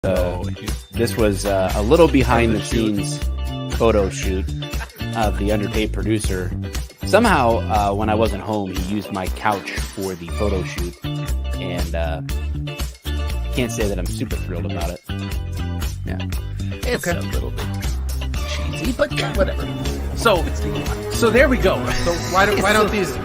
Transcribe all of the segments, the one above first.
This was a little behind the scenes photo shoot of the underpaid producer. Somehow, when I wasn't home, he used my couch for the photo shoot, and can't say that I'm super thrilled about it. Yeah, it's a little bit cheesy, but whatever. So there we go. So why don't these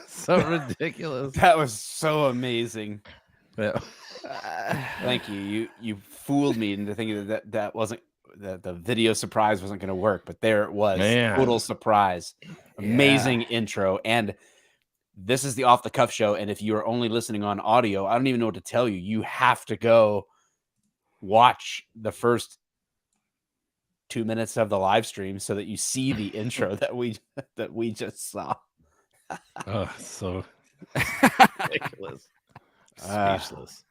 so ridiculous. That was so amazing. Yeah. Thank you. You fooled me into thinking that wasn't the video surprise wasn't going to work, but there it was. Man. Total surprise. Amazing intro. And this is the Off the Cuff show. And if you are only listening on audio, I don't even know what to tell you. You have to go watch the first 2 minutes of the live stream so that you see the intro that we just saw. Oh, so ridiculous. Speechless.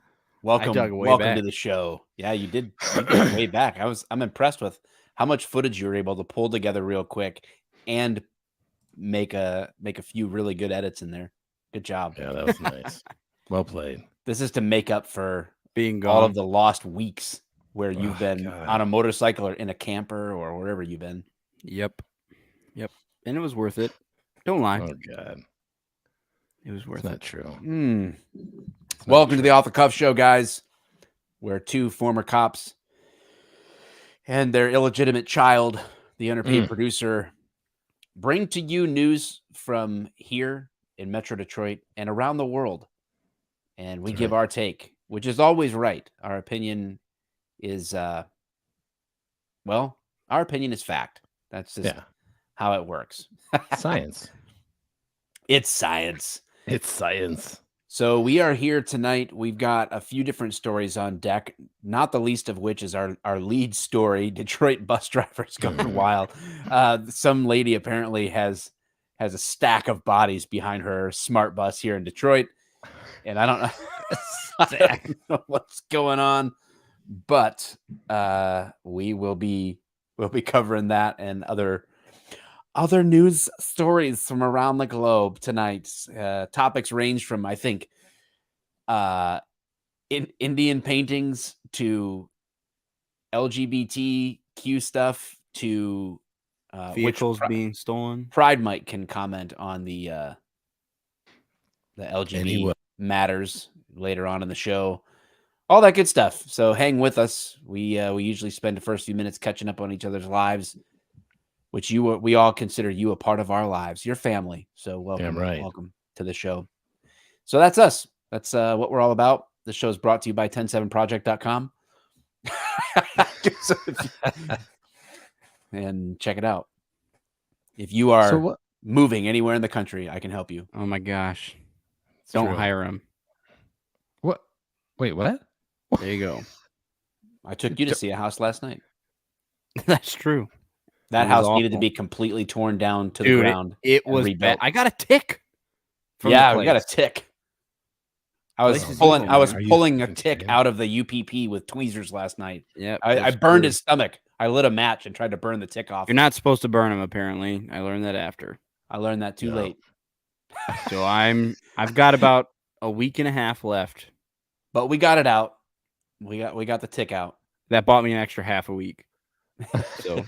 Welcome back. to the show. Yeah, you did go way back. I'm impressed with how much footage you were able to pull together real quick and make a few really good edits in there. Good job. Yeah, that was nice. Well played. This is to make up for being gone. all of the lost weeks where you've been on a motorcycle or in a camper or wherever you've been. Yep. And it was worth it. Don't lie. Oh God, It was worth it's it. not true. Welcome to the Off the Cuff show, guys, where two former cops and their illegitimate child, the underpaid producer, bring to you news from here in Metro Detroit and around the world. And we give our take, which is always right. Our opinion is, our opinion is fact. That's just how it works. Science. It's science. It's science. So we are here tonight. We've got a few different stories on deck, not the least of which is our lead story, Detroit bus drivers going wild. Some lady apparently has a stack of bodies behind her smart bus here in Detroit. And I don't know what's going on, but we'll be covering that and other news stories from around the globe tonight. Topics range from, I think, Indian paintings to LGBTQ stuff to vehicles being stolen. Pride Mike can comment on the LGBT matters later on in the show. All that good stuff. So hang with us. We usually spend the first few minutes catching up on each other's lives, which we all consider you a part of our lives, your family. So welcome, welcome to the show. So that's us. That's what we're all about. The show is brought to you by 107project.com. And check it out. If you are moving anywhere in the country, I can help you. Oh my gosh. Don't hire him. What? Wait, what? There you go. I took you to see a house last night. That's true. That house needed to be completely torn down to the ground. It was bad. I got a tick. Yeah, we got a tick. I was pulling a tick out of the UPP with tweezers last night. Yeah, I burned his stomach. I lit a match and tried to burn the tick off. You're not supposed to burn him, apparently. I learned that after. I learned that too late. So I've got about a week and a half left. But we got it out. We got the tick out. That bought me an extra half a week. So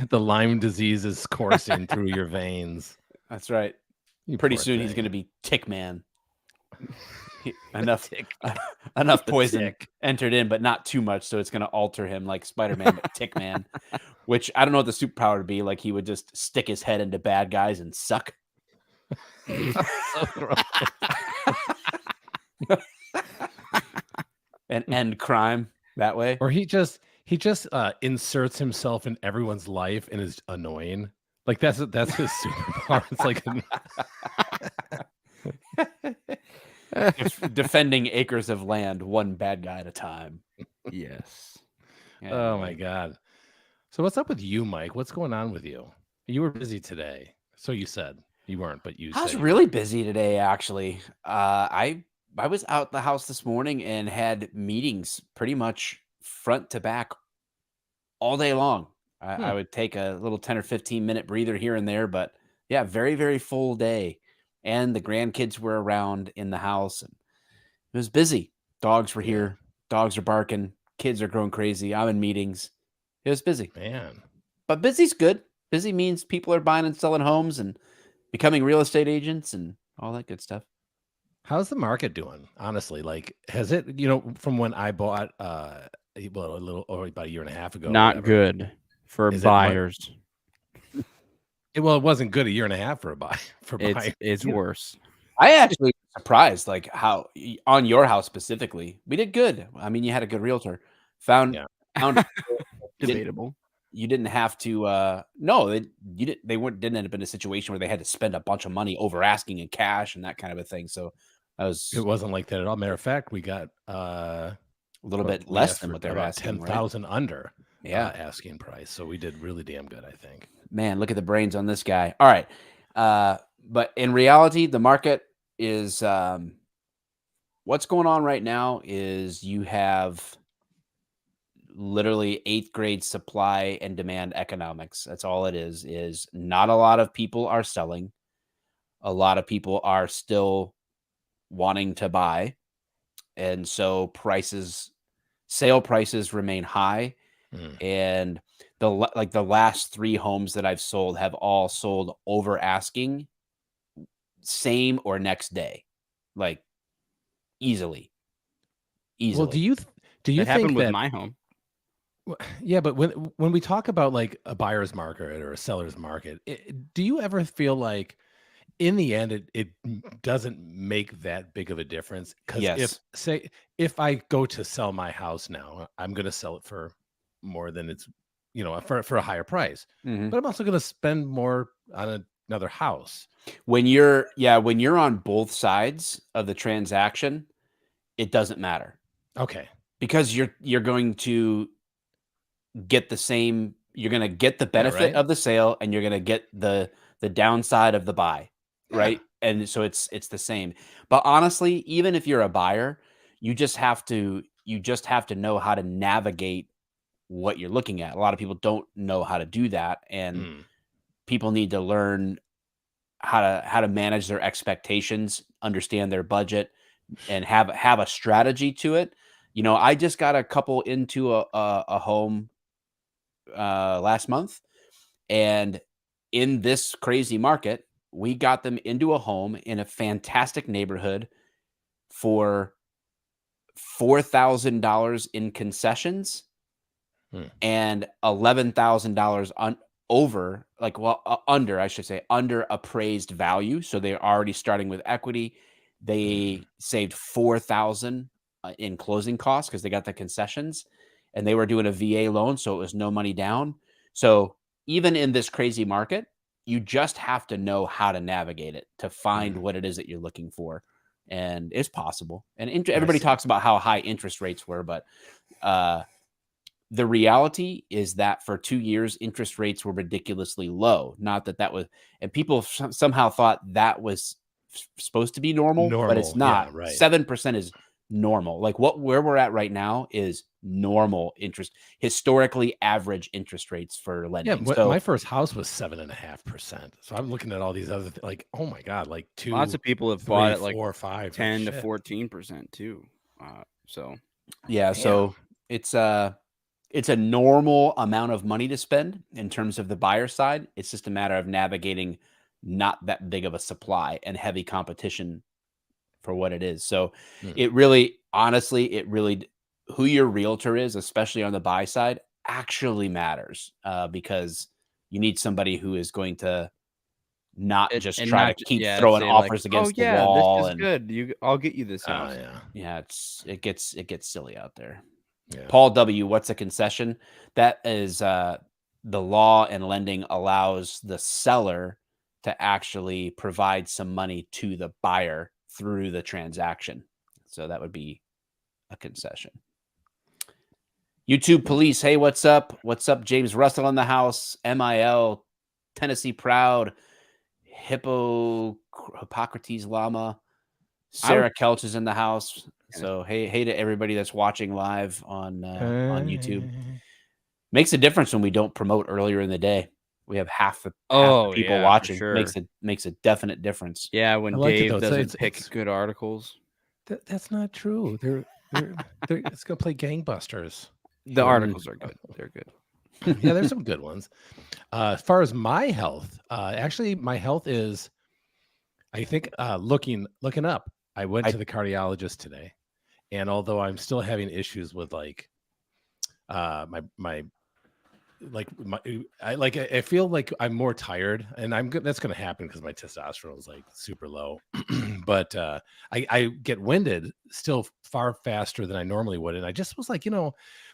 The Lyme disease is coursing through your veins. That's right. You Pretty poor soon he's thing. going to be Tick Man. enough Tick. enough The poison tick. entered in, but not too much, so it's going to alter him like Spider-Man, but Tick Man. Which I don't know what the superpower would be. Like he would just stick his head into bad guys and suck. So gross. And end crime that way. Or he just inserts himself in everyone's life and is annoying. Like that's his superpower. It's like Defending acres of land, one bad guy at a time. yes. Yeah. oh my god. So what's up with you, Mike? What's going on with you? You were busy today. So you said you weren't, but you I was said you really busy today, actually. I was out the house this morning and had meetings pretty much front to back all day long. I would take a little 10 or 15-minute breather here and there, but yeah, very, very full day. And the grandkids were around in the house, and it was busy. Dogs were Yeah. here. Dogs are barking. Kids are growing crazy. I'm in meetings. It was busy. man. But busy's good. Busy means people are buying and selling homes and becoming real estate agents and all that good stuff. How's the market doing? Honestly, like has it, from when I bought about a year and a half ago. Not whatever. good for Is it mar- buyers. It wasn't good a year and a half for buyers. It's worse. I actually was surprised, like how on your house specifically, we did good. I mean, you had a good realtor. Found Debatable. you didn't have to. No, they didn't end up in a situation where they had to spend a bunch of money over asking in cash and that kind of a thing. So that was It wasn't like that at all. Matter of fact, we got a little bit less than what they were about asking. right? 10,000 under Yeah, asking price. So we did really damn good, I think. man, look at the brains on this guy. All right, but in reality, the market is what's going on right now is you have literally 8th grade supply and demand economics. That's all it is not a lot of people are selling. A lot of people are still wanting to buy. And so sale prices remain high. And the last 3 homes that I've sold have all sold over asking same or next day. Like easily. Well, do you That think happened with that my home. Yeah, but when we talk about like a buyer's market or a seller's market, do you ever feel like in the end it doesn't make that big of a difference? Because Yes. if I go to sell my house now, I'm going to sell it for more than it's for a higher price, Mhm. but I'm also going to spend more on another house. When you're on both sides of the transaction, it doesn't matter Okay, because you're going to get you're going to get the benefit right? of the sale and you're going to get the downside of the buy, right? And so it's the same. But honestly, even if you're a buyer, you just have to know how to navigate what you're looking at. A lot of people don't know how to do that, and people need to learn how to manage their expectations, understand their budget, and have a strategy to it. I just got a couple into a home last month, and in this crazy market, we got them into a home in a fantastic neighborhood for $4,000 in concessions and $11,000 under appraised value. So they're already starting with equity. They saved $4,000 in closing costs because they got the concessions, and they were doing a VA loan, so it was no money down. So even in this crazy market, you just have to know how to navigate it to find what it is that you're looking for, and it's possible. And everybody talks about how high interest rates were, but the reality is that for 2 years, interest rates were ridiculously low. Not that was, and people somehow thought that was supposed to be normal, but it's not. Yeah, right. 7% is normal. Like where we're at right now is normal interest, historically average interest rates for lending. Yeah, So my first house was 7.5%. So I'm looking at all these other like, oh my god, like Lots of people have 3, bought it like 4, 5, 10 to shit. 14% too. So Yeah, Damn. so it's a normal amount of money to spend in terms of the buyer side. It's just a matter of navigating not that big of a supply and heavy competition for what it is. So Hmm. it really, honestly, who your realtor is, especially on the buy side, actually matters because you need somebody who is going to not just And try to not keep yeah, throwing say like, offers oh against the yeah, this wall. is And good. I'll get you this Oh house. yeah. yeah, it gets silly out there. Yeah. Paul W., what's a concession? That is the law and lending allows the seller to actually provide some money to the buyer through the transaction. So that would be a concession. YouTube police, hey, what's up? What's up? James Russell in the house. MIL, Tennessee Proud, Hippocrates Llama. Sarah Kelch is in the house. So hey to everybody that's watching live on YouTube. Makes a difference when we don't promote earlier in the day. We have half the people yeah, for watching. sure. Makes a definite difference. Yeah, when I like it, Dave though. doesn't pick It's- good articles. That's not true. It's gonna play gangbusters. The articles are good. They're good. Yeah, there's some good ones. As far as my health, actually, my health is, I think, looking up. I went to the cardiologist today, and although I'm still having issues with like, I feel like I'm more tired, and that's going to happen because my testosterone is like super low. But I get winded still far faster than I normally would, and I just was like,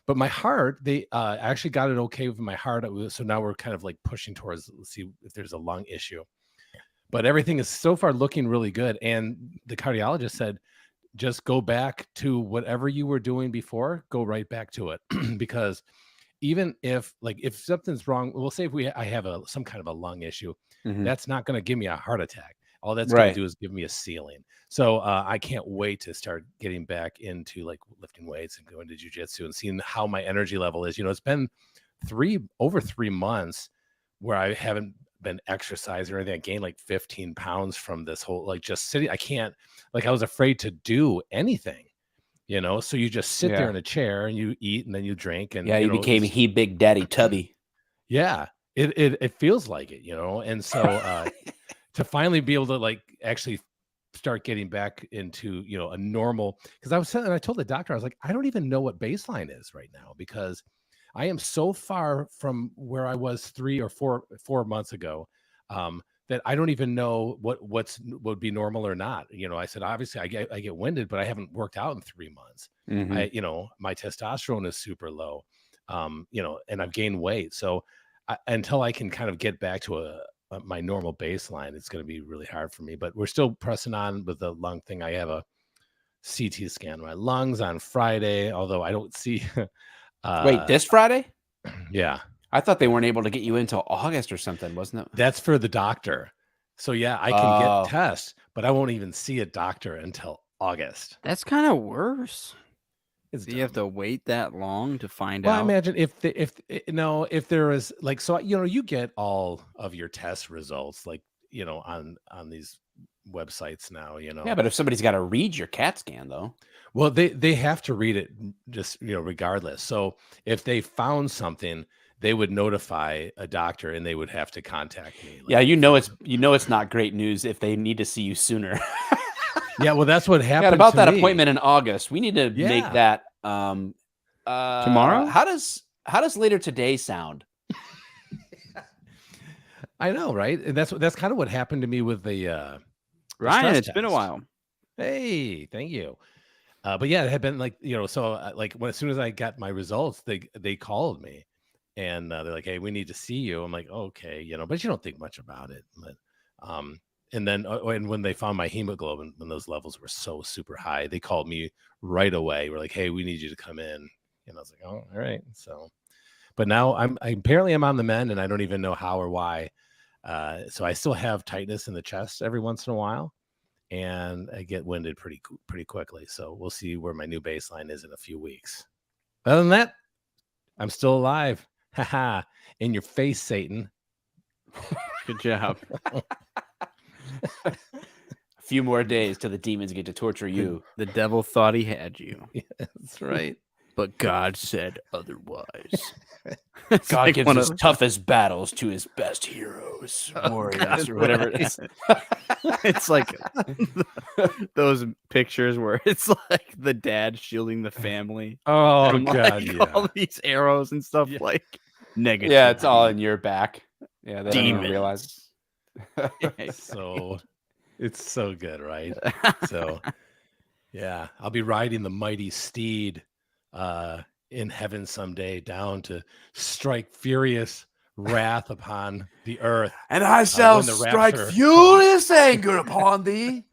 but my heart, they actually got it okay with my heart. So now we're kind of like pushing towards, let's see if there's a lung issue. But everything is so far looking really good, and the cardiologist said, just go back to whatever you were doing before. Go right back to it because even if something's wrong, we'll say if I have some kind of a lung issue, that's not going to give me a heart attack. All that's going to do is give me a ceiling. So I can't wait to start getting back into like lifting weights and going to jujitsu and seeing how my energy level is. It's been over 3 months where I haven't been exercising or anything. I gained like 15 pounds from this whole, like, just sitting. I can't, like, I was afraid to do anything. So you just sit there in a chair and you eat and then you drink and you became Big Daddy Tubby. Yeah, it feels like it, and so to finally be able to like actually start getting back into a normal, because I told the doctor, I was like, I don't even know what baseline is right now because I am so far from where I was 3 or 4 months ago that I don't even know what would be normal or not. I said, obviously I get winded, but I haven't worked out in 3 months. My testosterone is super low, and I've gained weight. So until I can kind of get back to my normal baseline, it's going to be really hard for me. But we're still pressing on with the lung thing. I have a CT scan of my lungs on Friday, although I don't see. Wait, this Friday? Yeah. I thought they weren't able to get you until August or something, wasn't it? That's for the doctor. So yeah, I can get tests, but I won't even see a doctor until August. That's kind of worse. Do you have to wait that long to find out? Well, I imagine if there is like, so you get all of your test results like on these websites now. Yeah, but if somebody's got to read your CAT scan though. Well, they have to read it just regardless. So if they found something, they would notify a doctor and they would have to contact me. Yeah, it's not great news if they need to see you sooner. Yeah, well, that's what happened. About that appointment in August, we need to make that tomorrow. How does later today sound? I know, right? And that's kind of what happened to me with the Ryan. It's been a while. Hey, thank you. But yeah, it had been like so like as soon as I got my results, they called me. And they're like, hey, we need to see you. I'm like, okay, but you don't think much about it. But, and then and when they found my hemoglobin, when those levels were so super high, they called me right away. We're like, hey, we need you to come in. And I was like, oh, all right. So, but now I'm on the mend and I don't even know how or why. So I still have tightness in the chest every once in a while. And I get winded pretty quickly. So we'll see where my new baseline is in a few weeks. Other than that, I'm still alive. Haha, in your face, Satan. Good job. few more days till the demons get to torture you. The devil thought he had you, That's right. but God said otherwise. God gives his toughest battles to his best heroes, warriors, or whatever it is. It's like those pictures where it's like the dad shielding the family Oh from God, like, all these arrows and stuff. Yeah. Like negative. Yeah, it's all in your back. Yeah, they don't even Demons. realize. So it's so good, right? So yeah, I'll be riding the mighty steed in heaven someday down to strike furious wrath upon the earth. And I shall when the strike rapture furious anger upon thee.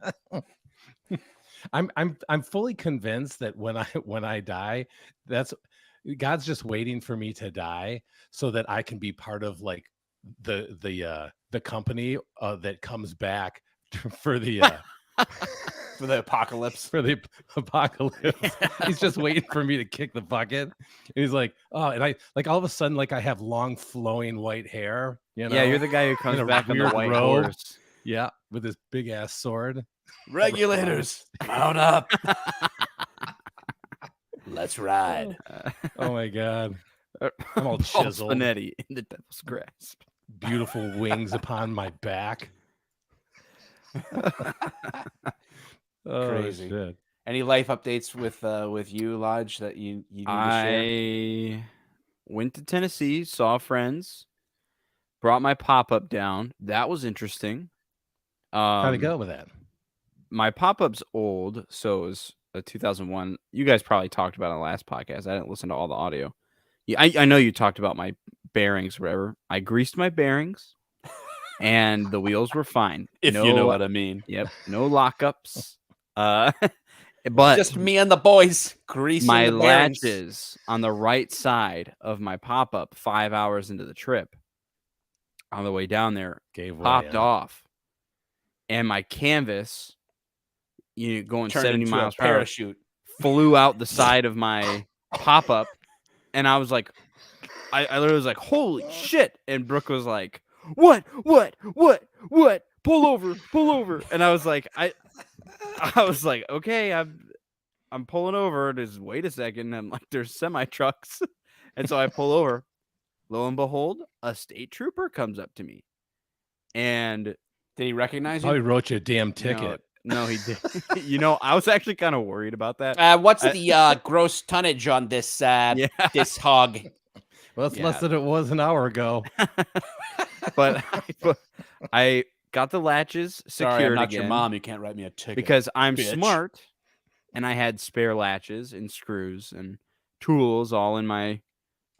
I'm fully convinced that when I die, that's God's just waiting for me to die so that I can be part of like the company that comes back for the For the apocalypse. for the apocalypse. He's just waiting for me to kick the bucket. And he's like, oh, and I like all of a sudden, like I have long flowing white hair. You know? Yeah, you're the guy who comes a back on the weird white robe. horse. Yeah, with this big ass sword. Regulators, mount up. Let's ride. Oh my god. I'm all Paul chiseled. Spinetti in the devil's grasp. Beautiful wings upon my back. Oh, Crazy. shit. Any life updates with you, Lodge, that you need to share? I went to Tennessee, saw friends, brought my pop-up down. That was interesting. How'd it go with that? My pop-up's old, so it was a 2001. You guys probably talked about it on the last podcast. I didn't listen to all the audio. Yeah, I know you talked about my bearings or whatever. I greased my bearings, and the wheels were fine. If you know what I mean. Yep, no lockups. But Just me and the boys greasing my the bearings. latches on the right side of my pop-up 5 hours into the trip on the way down there Gave way, popped huh? off, and my canvas, going Turned 70 into miles a per hour, parachute. flew out the side of my pop-up, and I was like, I literally was like, holy shit. And Brooke was like, what, pull over. And I was like, I was like, okay, I'm pulling over. Just wait a second. And like, there's semi trucks. And so I pull over. Lo and behold, a state trooper comes up to me. And Did he recognize Probably you? wrote you a damn ticket. no, he did. I was actually kind of worried about that. What's the gross tonnage on this this hog? Well, it's Yeah. less than it was an hour ago. But I got the latches secured Sorry, I'm not again your mom. You can't write me a ticket. because I'm bitch. smart, and I had spare latches and screws and tools all in my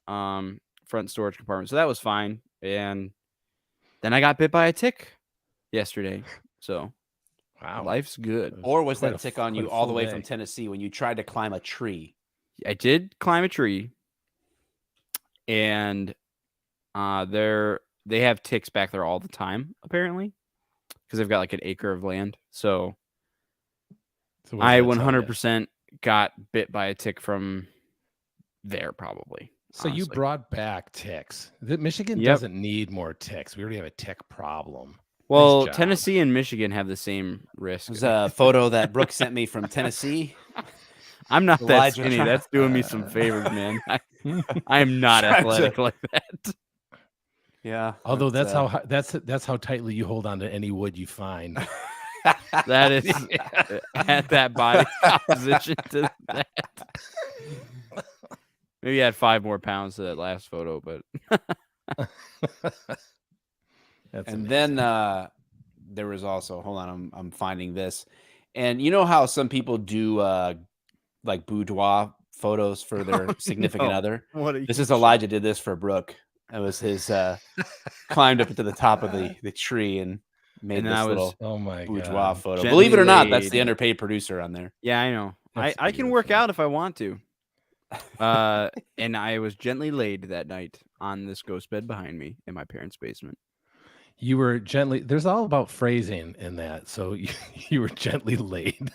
front storage compartment, so that was fine. And then I got bit by a tick yesterday, so Wow. life's good. Or was Quite that a tick on quite you a all the full way day. from Tennessee when you tried to climb a tree? I did climb a tree, and they have ticks back there all the time, apparently, because they've got like an acre of land. So So what does I that tell ya? 100% got bit by a tick from there, probably. So you honestly. brought back ticks. Michigan Yep. doesn't need more ticks. We already have a tick problem. Well, job. Tennessee and Michigan have the same risk. There's a photo that Brooke sent me from Tennessee. I'm not that Elijah skinny. trying- That's doing me some favors, man. I am not Trying to- athletic like that. Yeah. Although that's how tightly you hold on to any wood you find. That is at that body composition to that. Maybe add 5 more pounds to that last photo, but That's And amazing. then there was also, hold on, I'm finding this. And you know how some people do like boudoir photos for their significant no. other? what are you? This is Elijah did this for Brooke. It was his climbed up into the top of the tree and made And this then I was little Oh my boudoir god. photo. Gently Believe it or not, that's the laid. underpaid producer on there. Yeah, I know. That's I can work beautiful. out if I want to. And I was gently laid that night on this ghost bed behind me in my parents' basement. You were gently. There's all about phrasing in that. So you were gently laid.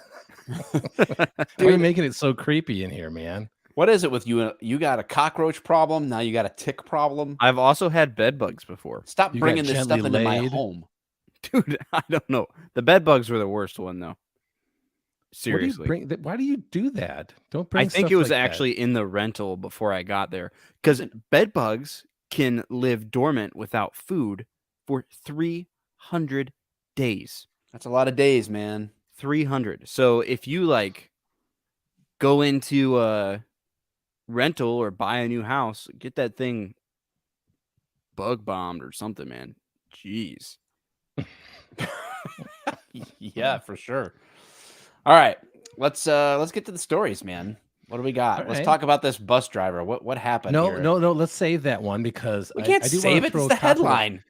Why are you making it so creepy in here, man? What is it with you? You got a cockroach problem. Now you got a tick problem. I've also had bed bugs before. Stop You got bringing this stuff gently into my laid? home. Dude, I don't know. The bed bugs were the worst one though. What do Seriously. you bring? Why do you do that? Don't I bring think stuff it was like that. actually in the rental before I got there because bed bugs can live dormant without food for 300 days. That's a lot of days, man. 300. So if you like go into a rental or buy a new house, get that thing bug bombed or something, man. Jeez. Yeah, for sure. All right, let's get to the stories, man. What do we got? All Let's right. talk about this bus driver. What happened No, here? no, no. Let's save that one because We can't I do save want to it. throw It's a the couple of- headline.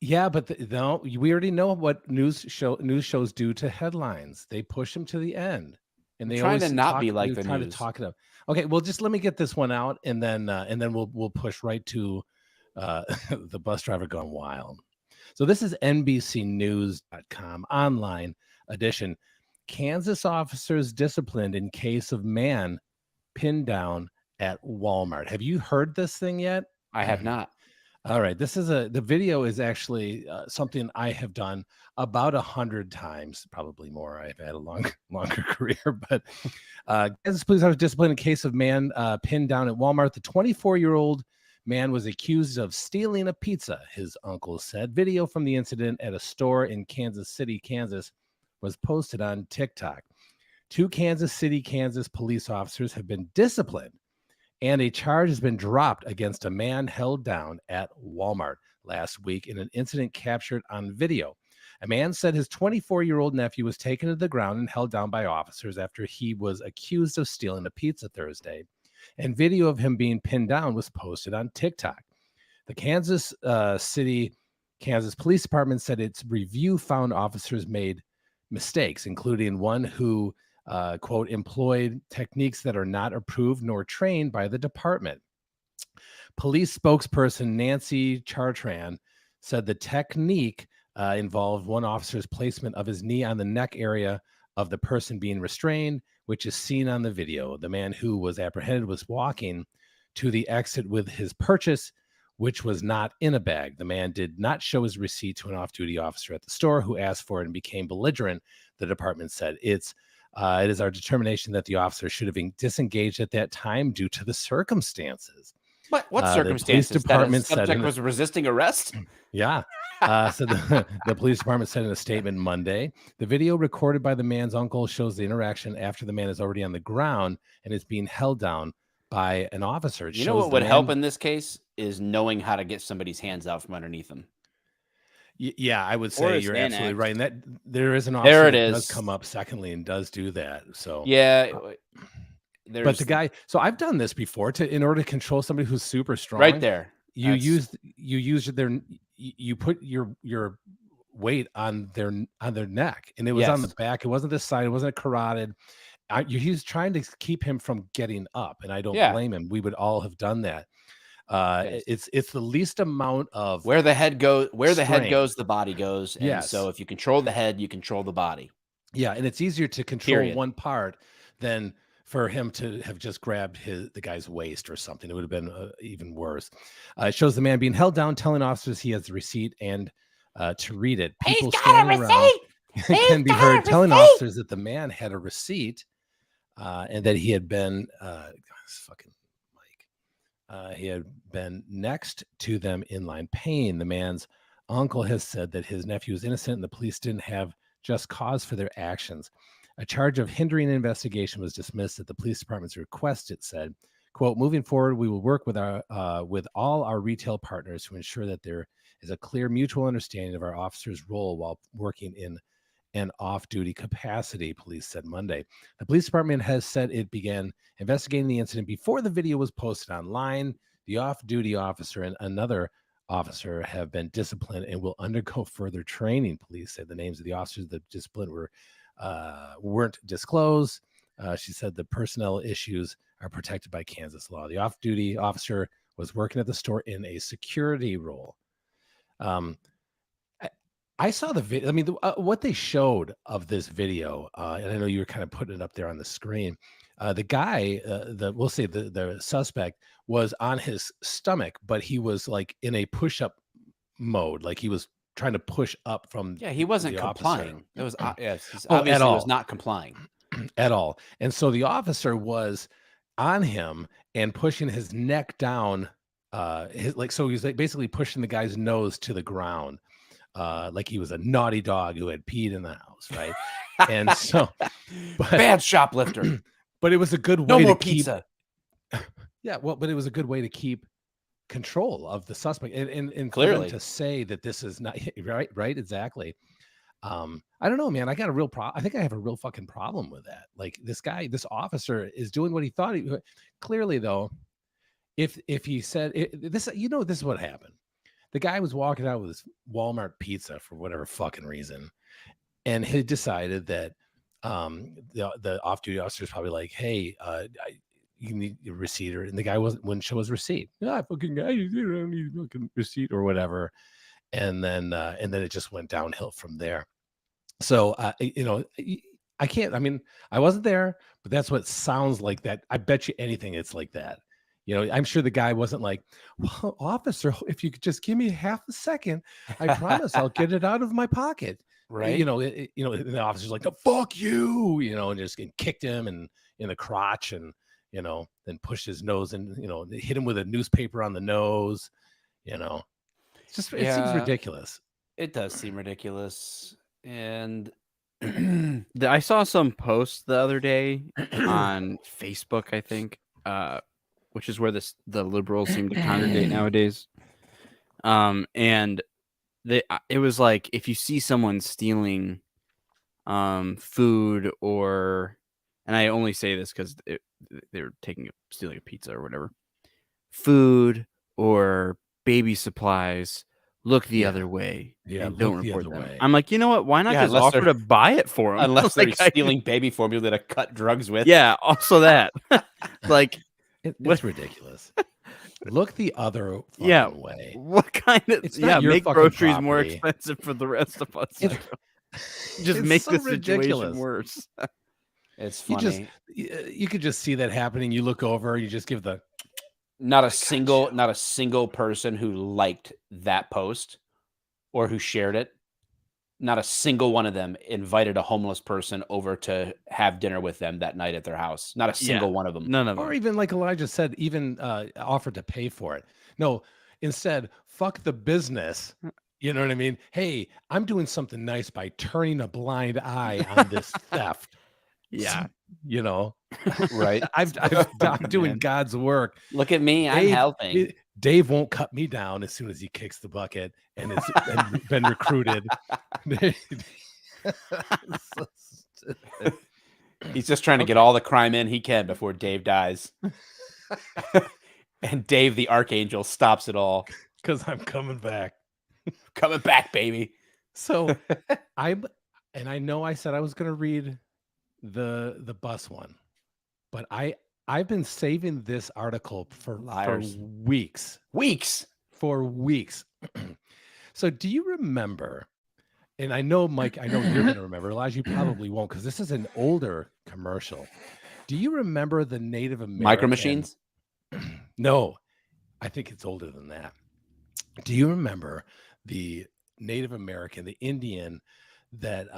Yeah, but no, we already know what news shows do to headlines. They push them to the end, and I'm they trying always to not be like they the try news. to talk it up. Okay, well, just let me get this one out, and then we'll push right to the bus driver gone wild. So this is NBCNews.com online edition. Kansas officers disciplined in case of man pinned down at Walmart. Have you heard this thing yet? I have not. All right, the video is actually something I have done about 100 times, probably more. I've had a longer career, but Kansas police officers disciplined in case of man pinned down at Walmart. The 24-year-old man was accused of stealing a pizza, his uncle said. Video from the incident at a store in Kansas City, Kansas, was posted on TikTok. 2 Kansas City, Kansas police officers have been disciplined, and a charge has been dropped against a man held down at Walmart last week in an incident captured on video. A man said his 24-year-old nephew was taken to the ground and held down by officers after he was accused of stealing a pizza Thursday. And video of him being pinned down was posted on TikTok. The Kansas City, Kansas Police Department said its review found officers made mistakes, including one who quote, employed techniques that are not approved nor trained by the department. Police spokesperson Nancy Chartrand said the technique involved one officer's placement of his knee on the neck area of the person being restrained, which is seen on the video. The man who was apprehended was walking to the exit with his purchase, which was not in a bag. The man did not show his receipt to an off-duty officer at the store who asked for it and became belligerent, the department said. It is our determination that the officer should have been disengaged at that time due to the circumstances. What circumstances? The police department that a subject said was resisting arrest? Yeah. So the police department said in a statement Monday, the video recorded by the man's uncle shows the interaction after the man is already on the ground and is being held down by an officer. You know what would help in this case is knowing how to get somebody's hands out from underneath them. Yeah, I would say you're absolutely right. And that there is an There officer it that is. does come up secondly and does do that. So Yeah. but the guy, so I've done this before in order to control somebody who's super strong. right there. You That's- you put your weight on their neck, and it was on the Yes. back. It wasn't this side. It wasn't carotid. He's trying to keep him from getting up, and I don't Yeah. blame him. We would all have done that. Yes. It's the least amount of Where the head goes, strain. the body goes. And Yes. so if you control the head, you control the body. Yeah, and it's easier to control Period. one part than for him to have just grabbed the guy's waist or something. It would have been even worse. It shows the man being held down, telling officers he has the receipt and to read it. People standing around can be heard telling officers that the man had a receipt and that he had been fucking Mike. He had been next to them in line paying. The man's uncle has said that his nephew is innocent and the police didn't have just cause for their actions. A charge of hindering an investigation was dismissed at the police department's request. It said, quote, moving forward, we will work with all our retail partners to ensure that there is a clear mutual understanding of our officers' role while working in an off-duty capacity, police said Monday. The police department has said it began investigating the incident before the video was posted online. The off-duty officer and another officer have been disciplined and will undergo further training. Police said the names of the officers that disciplined weren't disclosed. She said the personnel issues are protected by Kansas law. The off-duty officer was working at the store in a security role. I saw the video. I mean, what they showed of this video, and I know you were kind of putting it up there on the screen. The guy, we'll say the suspect, was on his stomach, but he was like in a push-up mode, like he was trying to push up from Yeah, he wasn't the officer. complying. It was yes, he Oh, at obviously was all. not complying. At all. And so the officer was on him and pushing his neck down. So he was like basically pushing the guy's nose to the ground, like he was a naughty dog who had peed in the house, right? And so, Bad shoplifter. but it was a good way No more to keep. pizza. Yeah, well, but it was a good way to keep control of the suspect, and for them Clearly. to say that this is not right, exactly. I don't know, man. I got a real problem. I think I have a real fucking problem with that. Like this officer is doing what he thought he clearly though. If he said this, this is what happened. The guy was walking out with his Walmart pizza for whatever fucking reason, and he decided that the off-duty officer is probably like, hey, you need a receipt, and the guy wouldn't show his receipt. Yeah, fucking guy, you don't need a fucking receipt or whatever. And then it just went downhill from there. So I can't. I mean, I wasn't there, but that's what it sounds like. That I bet you anything, it's like that. I'm sure the guy wasn't like, well, officer, if you could just give me half a second, I promise I'll get it out of my pocket. Right. And the officer's like, no, fuck you, and just kicked him and in the crotch and, then pushed his nose and, hit him with a newspaper on the nose, It's just, it seems ridiculous. It does seem ridiculous. And I saw some post the other day on Facebook, I think, which is where the liberals seem to congregate nowadays. And it was like, if you see someone stealing food and I only say this because they were stealing a pizza or whatever, food or baby supplies, look the other way. Yeah, and don't look the report other them. way. I'm like, you know what? Why not Yeah, just unless offer they're- to buy it for them? unless they're Like, stealing baby formula that I cut drugs with. Yeah, also that. Like, It's ridiculous. Look the other Yeah. way. what kind of It's not your make fucking groceries more property. expensive for the rest of us? It- Just it's make so the situation ridiculous. worse. It's You funny. You could just see that happening. You look over, you just give the not a single person who liked that post or who shared it. Not a single one of them invited a homeless person over to have dinner with them that night at their house. Not a single one of them. None of or them. even like Elijah said, even offered to pay for it. No, instead, fuck the business. You know what I mean? Hey, I'm doing something nice by turning a blind eye on this theft. Yeah. Right. I'm doing Man. God's work. Look at me. I'm Dave- helping. Dave won't cut me down as soon as he kicks the bucket and it's been recruited. He's just trying to get all the crime in he can before Dave dies. And Dave, the archangel, stops it all. Because I'm coming back. Coming back, baby. So I know I said I was going to read the bus one, but I've been saving this article for Liars. weeks. For weeks. So do you remember? And I know, Mike, I know you're going to remember. Elijah, you probably won't because this is an older commercial. Do you remember the Native American Micro Machines? No, I think it's older than that. Do you remember the Native American, the Indian that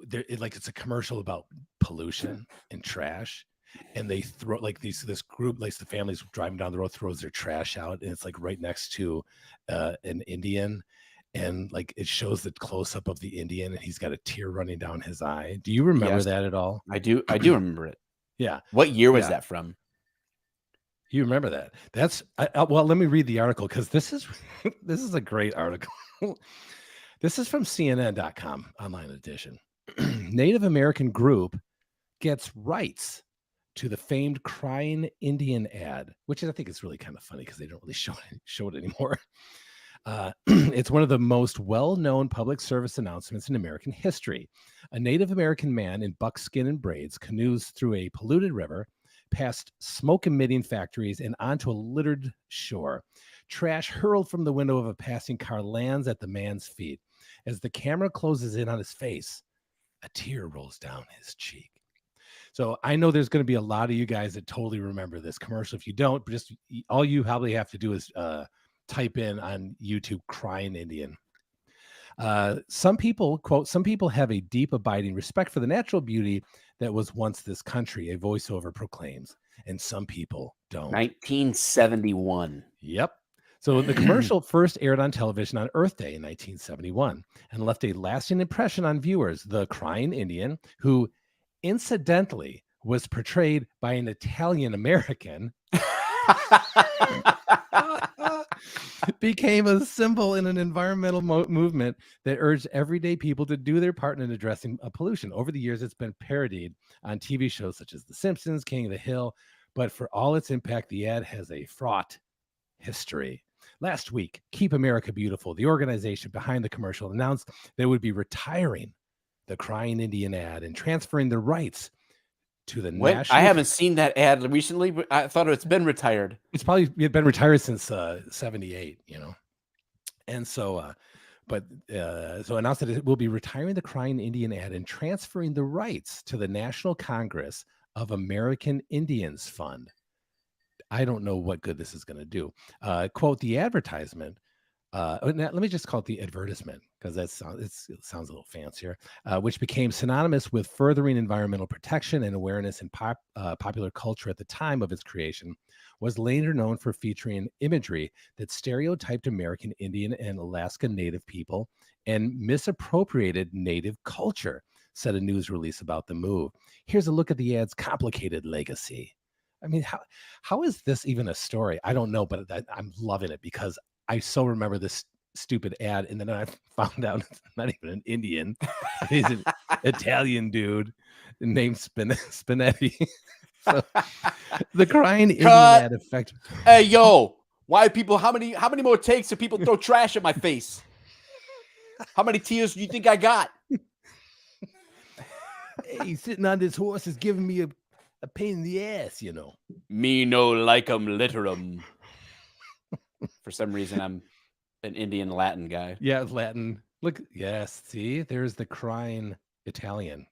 it's a commercial about pollution and trash, and they throw this group, like the families driving down the road, throws their trash out, and it's like right next to an Indian, and like it shows the close up of the Indian, and he's got a tear running down his eye. Do you remember Yes. that at all? I do remember it. Yeah. What year was Yeah. that from? You remember that? Well, let me read the article because this is a great article. This is from CNN.com online edition. Native American group gets rights to the famed crying Indian ad, which I think is really kind of funny because they don't really show it anymore. It's one of the most well-known public service announcements in American history. A Native American man in buckskin and braids canoes through a polluted river, past smoke-emitting factories, and onto a littered shore. Trash hurled from the window of a passing car lands at the man's feet. As the camera closes in on his face, a tear rolls down his cheek. So I know there's going to be a lot of you guys that totally remember this commercial. If you don't, just all you probably have to do is type in on YouTube "crying Indian," Some people, quote, some people have a deep, abiding respect for the natural beauty that was once this country, a voiceover proclaims, and some people don't. 1971. Yep. So the commercial first aired on television on Earth Day in 1971 and left a lasting impression on viewers. The crying Indian, who incidentally was portrayed by an Italian American, became a symbol in an environmental movement that urged everyday people to do their part in addressing pollution. Over the years, it's been parodied on TV shows such as The Simpsons, King of the Hill, but for all its impact, the ad has a fraught history. Last week, Keep America Beautiful, the organization behind the commercial, announced they would be retiring the crying Indian ad and transferring the rights to the national. I haven't seen that ad recently, but I thought it's been retired. It's probably been retired since 78, and so so announced that it will be retiring the crying Indian ad and transferring the rights to the National Congress of American Indians Fund. I don't know what good this is going to do. Quote, the advertisement, let me just call it the advertisement, because it sounds a little fancier, which became synonymous with furthering environmental protection and awareness in popular culture at the time of its creation, was later known for featuring imagery that stereotyped American Indian and Alaska Native people and misappropriated Native culture, said a news release about the move. Here's a look at the ad's complicated legacy. I mean, how is this even a story? I don't know, but I'm loving it because I so remember this stupid ad, and then I found out it's not even an Indian. He's an Italian dude named Spinetti. So, the crying Indian ad effect. Hey, yo, why people? How many more takes do people throw trash at my face? How many tears do you think I got? Hey, sitting on this horse is giving me a pain in the ass, Me no like 'em literum. For some reason, I'm an Indian Latin guy. Yeah, Latin. Look, yes. See, there's the crying Italian,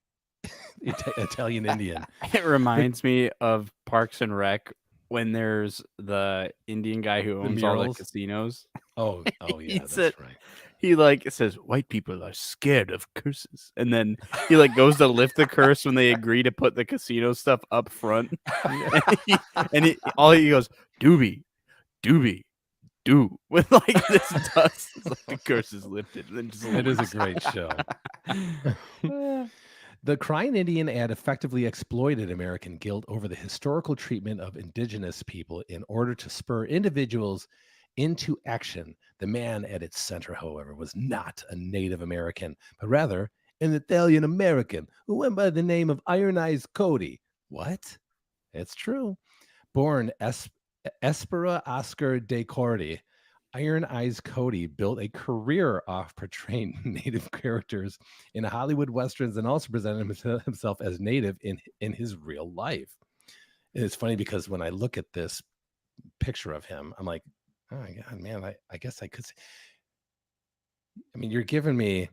Italian Indian. It reminds me of Parks and Rec when there's the Indian guy who owns all the casinos. Oh yeah, that's right. He says white people are scared of curses, and then he goes to lift the curse when they agree to put the casino stuff up front, and he goes doobie, doobie, do with this dust. It's the curse is lifted. And then it is a great show. The crying Indian ad effectively exploited American guilt over the historical treatment of indigenous people in order to spur individuals into action. The man at its center, however, was not a Native American, but rather an Italian American who went by the name of Iron Eyes Cody. What? It's true. Born Espera Oscar de Cordy, Iron Eyes Cody built a career off portraying Native characters in Hollywood Westerns and also presented himself as Native in his real life. And it's funny because when I look at this picture of him, I'm like, oh my God, man, I guess I could say. I mean, you're giving me.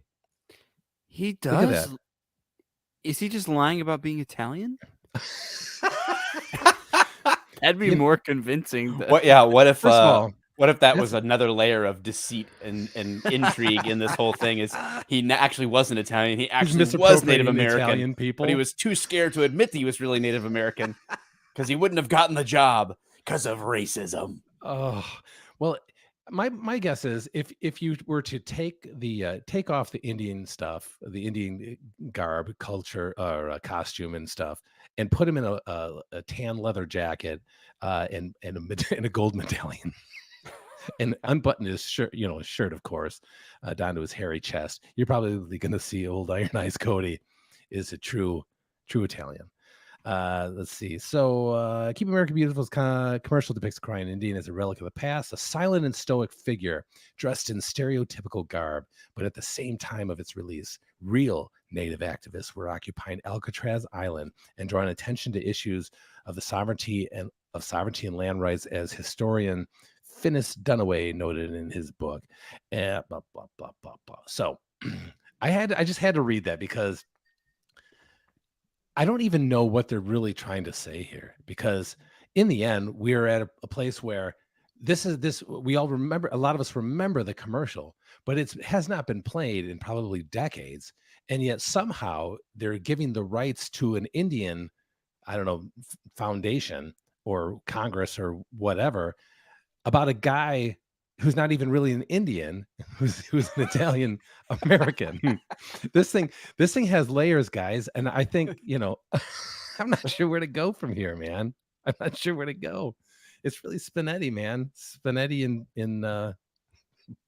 He does. Is he just lying about being Italian? That'd be more convincing. What if that was another layer of deceit and intrigue in this whole thing? Is he actually wasn't Italian? He actually was Native American, Italian people, but he was too scared to admit that he was really Native American because he wouldn't have gotten the job because of racism. Oh, well, my guess is if you were to take off the Indian stuff, the Indian garb, culture, or costume and stuff, and put him in a tan leather jacket and a gold medallion, and unbutton his shirt, his shirt, of course, down to his hairy chest, you're probably going to see old Iron Eyes Cody is a true Italian. Let's see. So, Keep America Beautiful's commercial depicts a crying Indian as a relic of the past, a silent and stoic figure dressed in stereotypical garb. But at the same time of its release, real Native activists were occupying Alcatraz Island and drawing attention to issues of sovereignty and land rights, as historian Finis Dunaway noted in his book. Blah, blah, blah, blah, blah. So, I just had to read that because I don't even know what they're really trying to say here, because in the end, we're at a place where we all remember, a lot of us remember the commercial, but it has not been played in probably decades. And yet somehow they're giving the rights to an Indian, I don't know, foundation or Congress or whatever, about a guy who's not even really an Indian, who's an Italian American. This thing has layers, guys. And I think, I'm not sure where to go from here, man. I'm not sure where to go. It's really Spinetti, man. Spinetti in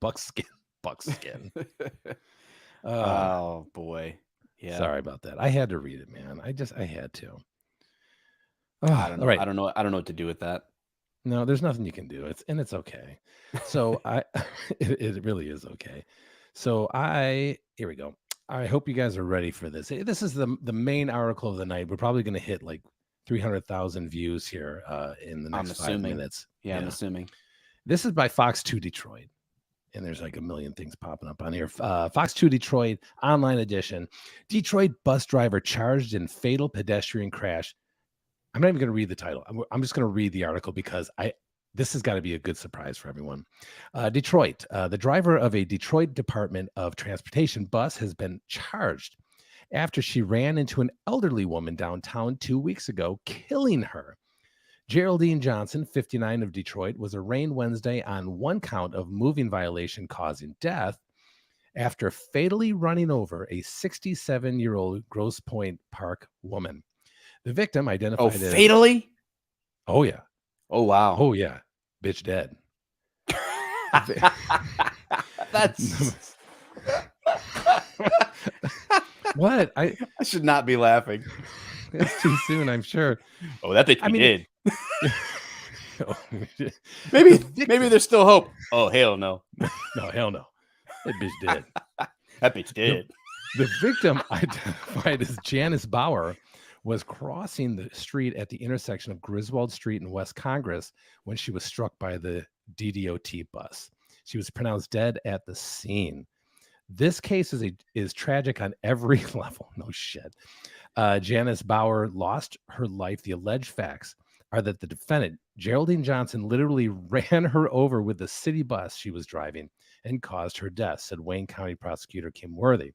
buckskin. Oh boy. Yeah. Sorry about that. I had to read it, man. I had to. I don't know. All right. I don't know what to do with that. No, there's nothing you can do. It's okay. So it really is okay. So here we go. I hope you guys are ready for this. This is the main article of the night. We're probably going to hit like 300,000 views here in the next 5 minutes. Yeah, I'm assuming. This is by Fox 2 Detroit. And there's like a million things popping up on here. Fox 2 Detroit online edition. Detroit bus driver charged in fatal pedestrian crash. I'm not even going to read the title. I'm just going to read the article because this has got to be a good surprise for everyone. Detroit, the driver of a Detroit Department of Transportation bus has been charged after she ran into an elderly woman downtown 2 weeks ago, killing her. Geraldine Johnson, 59 of Detroit, was arraigned Wednesday on one count of moving violation causing death after fatally running over a 67-year-old Grosse Pointe Park woman. The victim identified as... fatally? Oh, yeah. Oh, wow. Oh, yeah. Bitch dead. That's... What? I should not be laughing. It's too soon, I'm sure. Oh, that bitch did. Maybe there's still hope. Oh, hell no. No, hell no. That bitch dead. That bitch dead. The victim, identified as Janice Bauer, was crossing the street at the intersection of Griswold Street and West Congress when she was struck by the DDOT bus. She was pronounced dead at the scene. This case is tragic on every level. No shit. Janice Bauer lost her life. The alleged facts are that the defendant, Geraldine Johnson, literally ran her over with the city bus she was driving and caused her death, said Wayne County prosecutor Kim Worthy.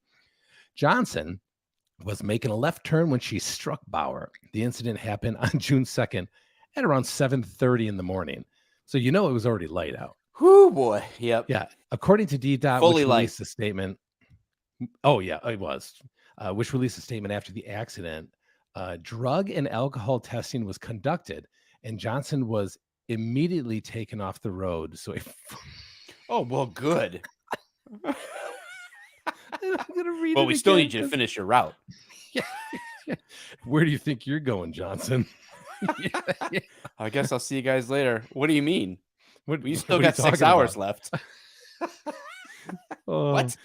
Johnson was making a left turn when she struck Bauer. The incident happened on June 2nd at around 7:30 in the morning. So it was already light out. Whoo, boy. Yep. Yeah. According to DDOT, Fully which released a statement. Oh, yeah, it was. Which released a statement after the accident. Drug and alcohol testing was conducted, and Johnson was immediately taken off the road. So, oh, well, good. I'm gonna read well, we still need you to finish your route. Yeah. Where do you think you're going, Johnson? Yeah. I guess I'll see you guys later. What do you mean? We still got 6 talking hours about? left. Oh, What?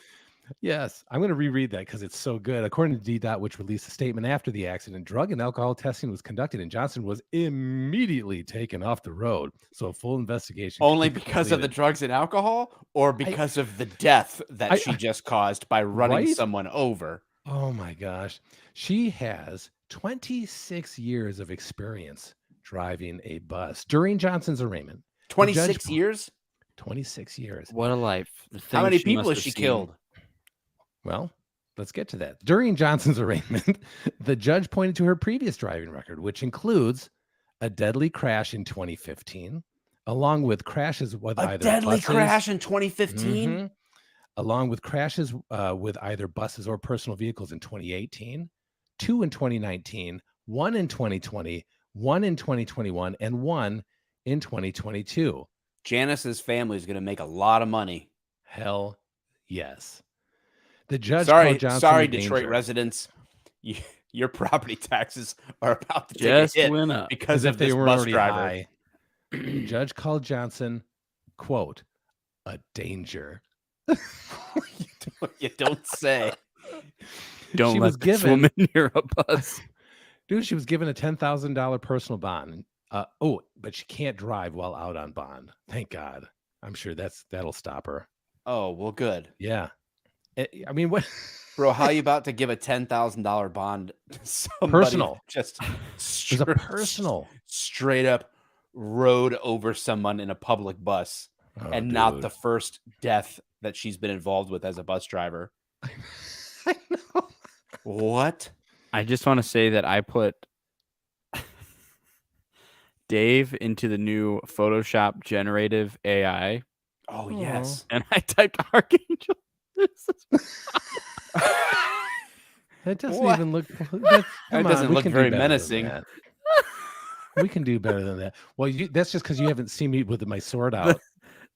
Yes, I'm going to reread that because it's so good. According to DDOT, which released a statement after the accident, drug and alcohol testing was conducted, and Johnson was immediately taken off the road. So a full investigation. Only because of the drugs and alcohol, or because of the death that she just caused by running Right? someone over? Oh my gosh. She has 26 years of experience driving a bus during Johnson's arraignment. 26 years? 26 years. What a life. How many people has she killed? Well, let's get to that. During Johnson's arraignment, the judge pointed to her previous driving record, which includes a deadly crash in 2015, along with crashes with A either deadly buses, crash in 2015? Mhm. Along with crashes with either buses or personal vehicles in 2018, 2 in 2019, 1 in 2020, 1 in 2021, and 1 in 2022. Janice's family is going to make a lot of money. Hell yes. The judge Sorry, called Johnson sorry, a Detroit danger. residents. Your property taxes are about to take Just a hit went up. because As if of they this were bus already driver. high. The judge called Johnson, quote, a danger. You don't say. Don't She let was this given- woman near a bus. Dude, she was given a $10,000 personal bond. But she can't drive while out on bond. Thank God. I'm sure that'll stop her. Oh, well, good. Yeah. I mean, what? Bro, how you about to give a $10,000 bond to somebody Personal. Just It's a personal. straight up rode over someone in a public bus Oh, and not dude. the first death that she's been involved with as a bus driver. I know. What? I just want to say that I put Dave into the new Photoshop generative AI, Oh, yes. and I typed Archangel. That doesn't What? even look. That doesn't look very menacing. We can do better than that. Well, that's just because you haven't seen me with my sword out.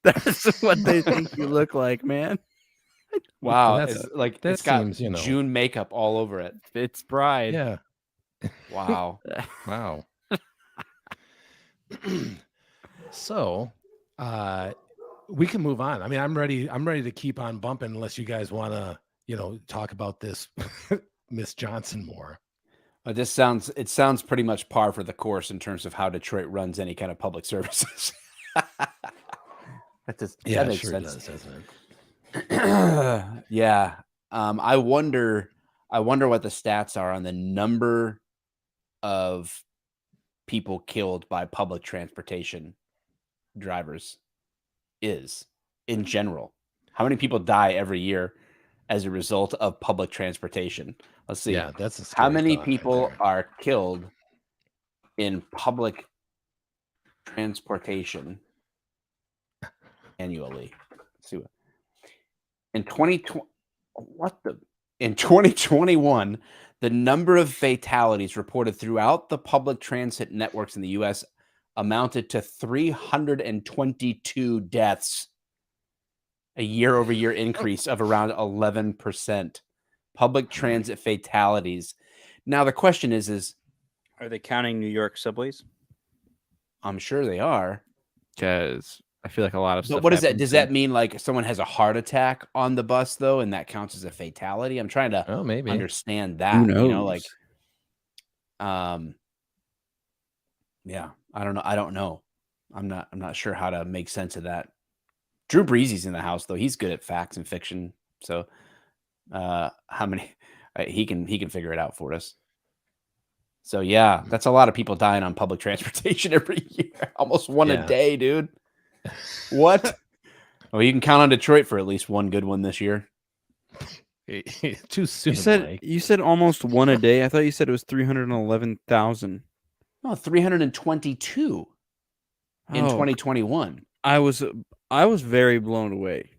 That's what they think you look like, man. Wow. that's- It's like that it's got seems, you know. June makeup all over it. It's pride. Yeah. Wow. Wow. So, we can move on. I mean, I'm ready to keep on bumping unless you guys want to, talk about this Miss Johnson more. It sounds pretty much par for the course in terms of how Detroit runs any kind of public services. That makes sure sense. does, doesn't it? Yeah. I wonder what the stats are on the number of people killed by public transportation drivers is in general. How many people die every year as a result of public transportation? Let's see. Yeah, that's a How scary many thought right people there. are killed in public transportation annually? Let's see what in 2021, the number of fatalities reported throughout the public transit networks in the U.S. amounted to 322 deaths, a year-over-year increase of around 11%. Public transit fatalities. Now the question is Are they counting New York subways? I'm sure they are. Because I feel like a lot of stuff. But what is that? happens Does in- that mean like someone has a heart attack on the bus though, and that counts as a fatality? I'm trying to Oh, maybe. understand that. Who knows? You know, like, yeah, I don't know. I don't know. I'm not sure how to make sense of that. Drew Breezy's in the house though. He's good at facts and fiction. So, how many? He can figure it out for us. So yeah, that's a lot of people dying on public transportation every year. Almost one Yeah. a day, dude. What? Well, you can count on Detroit for at least one good one this year. Too soon. You said almost one a day. I thought you said it was 311,000. No, 322 in Oh, 2021. I was very blown away.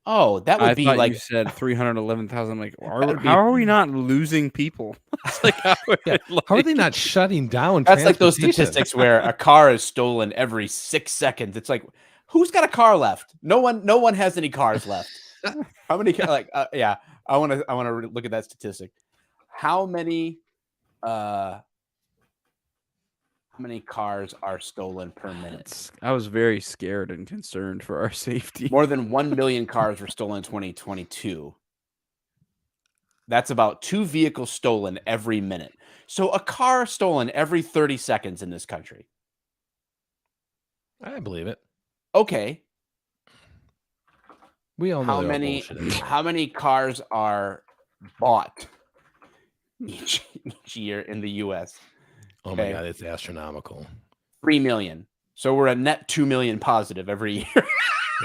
Oh, that would I be thought like you said 311,000. Like, would be- how are we not losing people? It's like, how How are they not shutting down? that's like those transportation? statistics where a car is stolen every 6 seconds. It's like, who's got a car left? No one has any cars left. How many? Yeah, I want to look at that statistic. How many cars are stolen per minute? I was very scared and concerned for our safety. More than 1 million cars were stolen in 2022. That's about 2 vehicles stolen every minute. So a car stolen every 30 seconds in this country. I believe it. Okay. We all know How they're all many bullshit. how many cars are bought each year in the US? Oh my okay. god, it's astronomical. 3 million. So we're a net 2 million positive every year.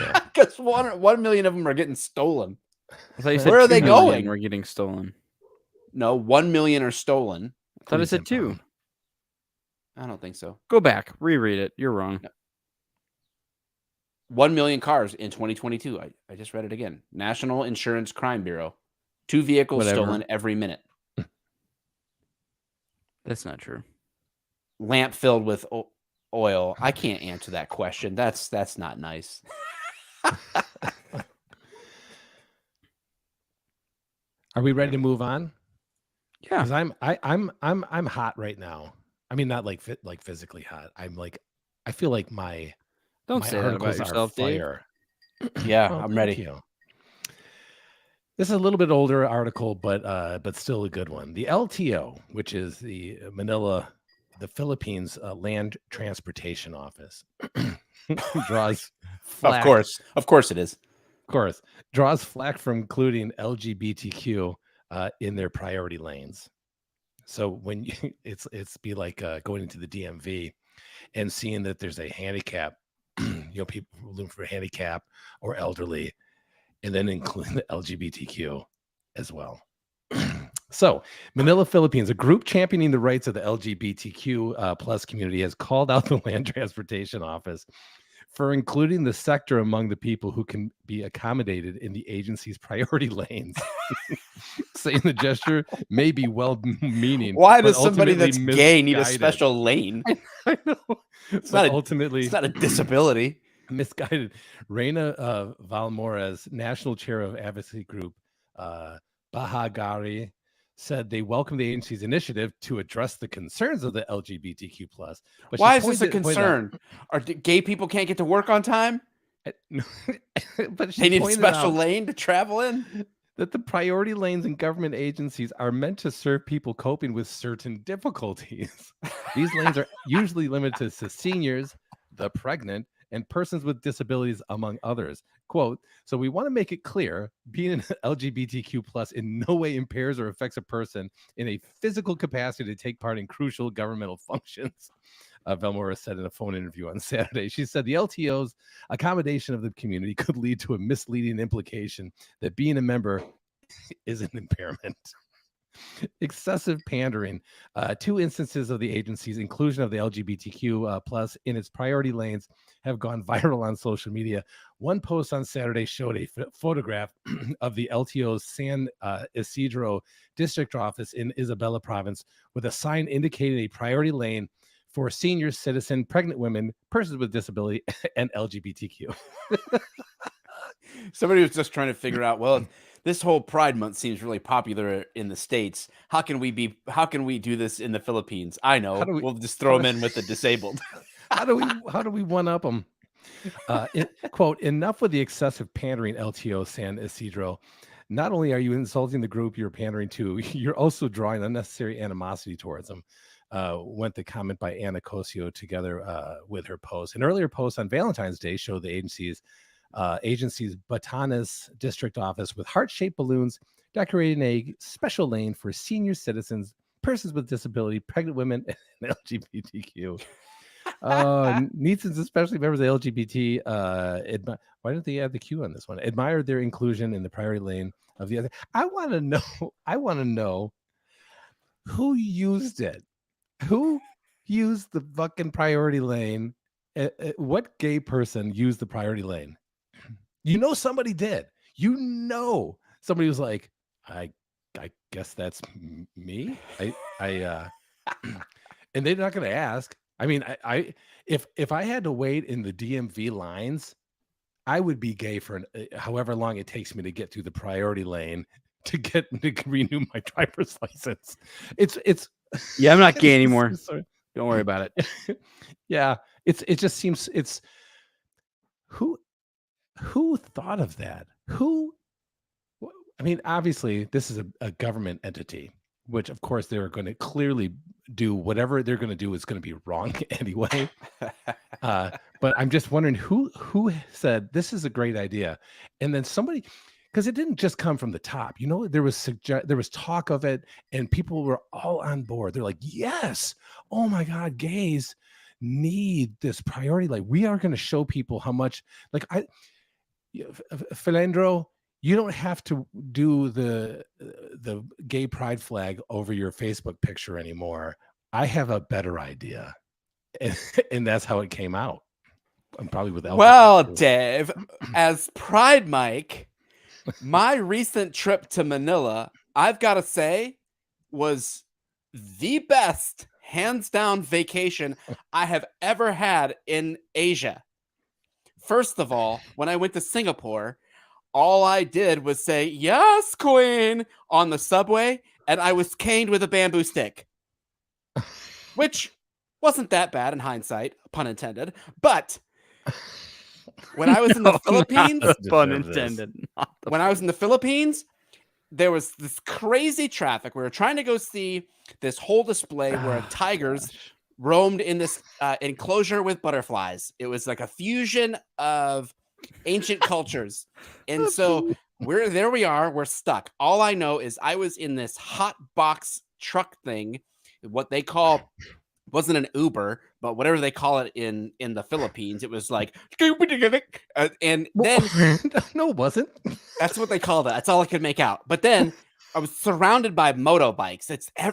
Yeah. Because 1 million of them are getting stolen. I thought you said Where are 2 they million going? Were getting stolen. No, 1 million are stolen. I thought I Please said 2. confirm. I don't think so. Go back, reread it. You're wrong. 1 million cars in 2022. I just read it again. National Insurance Crime Bureau. 2 vehicles Whatever. stolen every minute. That's not true. Lamp filled with oil. I can't answer that question. That's not nice. Are we ready to move on? Yeah. Because I'm hot right now. I mean, not like physically hot. I feel like my Don't my say that about articles yourself, are Dave. fire. Yeah, Oh, I'm thank ready. you. This is a little bit older article, but still a good one. The LTO, which is the the Philippines Land Transportation Office, draws flack. Of course it is. Of course, draws flack for including LGBTQ in their priority lanes. So when it's be like going into the DMV and seeing that there's a handicap, people looking for handicap or elderly, and then including the LGBTQ as well. So, Manila, Philippines, a group championing the rights of the LGBTQ plus community has called out the Land Transportation Office for including the sector among the people who can be accommodated in the agency's priority lanes, saying the gesture may be well-meaning. Why but does somebody that's ultimately gay need a misguided. special lane? I know. It's But not a- ultimately, It's not a disability. misguided. Reina Valmores, national chair of advocacy group Bahagari, said they welcome the agency's initiative to address the concerns of the LGBTQ plus. But Why is this a concern? Are gay people can't get to work on time? but she They need a pointed special out lane to travel in? that the priority lanes in government agencies are meant to serve people coping with certain difficulties. These lanes are usually limited to seniors, the pregnant, and persons with disabilities, among others. Quote, so we want to make it clear, being an LGBTQ plus in no way impairs or affects a person in a physical capacity to take part in crucial governmental functions. Valmora said in a phone interview on Saturday. She said the LTO's accommodation of the community could lead to a misleading implication that being a member is an impairment. Excessive pandering. Two instances of the agency's inclusion of the LGBTQ plus in its priority lanes have gone viral on social media. One post on Saturday showed a photograph of the LTO's San Isidro district office in Isabela province with a sign indicating a priority lane for senior citizen, pregnant women, persons with disability, and LGBTQ. Somebody was just trying to figure out, well, this whole Pride Month seems really popular in the States. How can we do this in the Philippines? I know. We'll just throw them in with the disabled. How do we one up them? Quote, enough with the excessive pandering, LTO San Isidro. Not only are you insulting the group you're pandering to, you're also drawing unnecessary animosity towards them. Went the comment by Anna Cosio together with her post. An earlier post on Valentine's Day showed the agency's Batanes district office with heart-shaped balloons decorating a special lane for senior citizens, persons with disability, pregnant women, and LGBTQ. Needsons, especially members of the LGBT, why didn't they add the Q on this one? Admired their inclusion in the priority lane of the other. I want to know who used it. Who used the fucking priority lane? What gay person used the priority lane? Somebody did. Somebody was like, I guess that's me. And they're not going to ask. I mean, if I had to wait in the DMV lines, I would be gay for however long it takes me to get through the priority lane to renew my driver's license. It's Yeah, I'm not gay anymore. Don't worry about it. Yeah, it just seems who thought of that? I mean, obviously, this is a government entity, which of course they're going to clearly do whatever they're going to do is going to be wrong anyway. But I'm just wondering who said this is a great idea, and then somebody, because it didn't just come from the top. There was talk of it, and people were all on board. They're like, yes, oh my God, gays need this priority. Like, we are going to show people how much. Like, Philendro, you don't have to do the gay pride flag over your Facebook picture anymore. I have a better idea, and that's how it came out. I'm probably with Elvis. Well, Dave, as Pride Mike, my recent trip to Manila, I've got to say, was the best, hands down, vacation I have ever had in Asia. First of all, when I went to Singapore, all I did was say, yes, queen, on the subway, and I was caned with a bamboo stick, which wasn't that bad in hindsight, pun intended. But when I was in the Philippines, pun intended. When I was in the Philippines, there was this crazy traffic. We were trying to go see this whole display where tigers roamed in this enclosure with butterflies. It was like a fusion of ancient cultures. And so we're stuck. All I know is I was in this hot box truck thing, what they call, wasn't an Uber, but whatever they call it in the Philippines, it was like, and then No, it wasn't. that's what they called it. That's all I could make out. But then I was surrounded by motorbikes.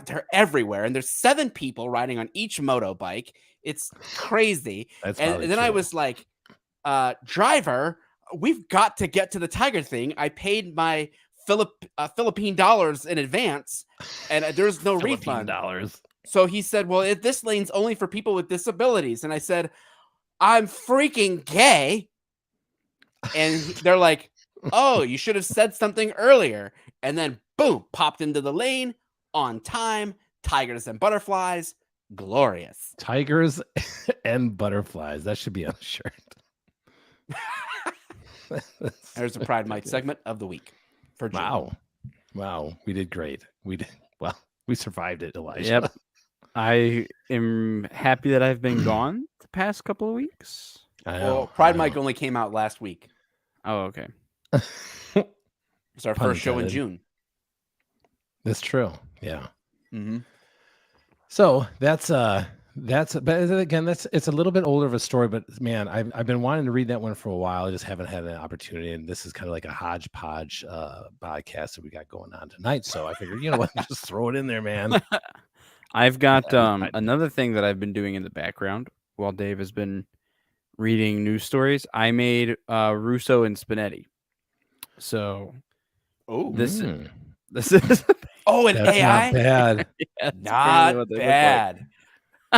They're everywhere, and there's 7 people riding on each motorbike. It's crazy. That's And probably then I true. was like, driver, we've got to get to the tiger thing. I paid my Philippine dollars in advance, and there's no refund. $15. So he said, well, this lane's only for people with disabilities. And I said, I'm freaking gay. And they're like, oh, you should have said something earlier. And then boom, popped into the lane on time. Tigers and butterflies. Glorious. Tigers and butterflies. That should be on a shirt. There's the Pride Mite segment of the week for June. Wow. We did great. We did well. We survived it, Elijah. Yep. I am happy that I've been gone the past couple of weeks. I Well, know, Pride I Mike know. only came out last week. Oh, okay. It's our Pun first show in intended. June. That's true. Yeah. Mm-hmm. So that's but again, it's a little bit older of a story, but man, I've been wanting to read that one for a while. I just haven't had an opportunity, and this is kind of like a hodgepodge podcast that we got going on tonight. So I figured, you know what, just throw it in there, man. I've got I- another thing that I've been doing in the background while Dave has been reading news stories. I made Russo and Spinetti. So Oh, this Mm, is oh, an that's AI? not bad. that's Not apparently what they look like. bad.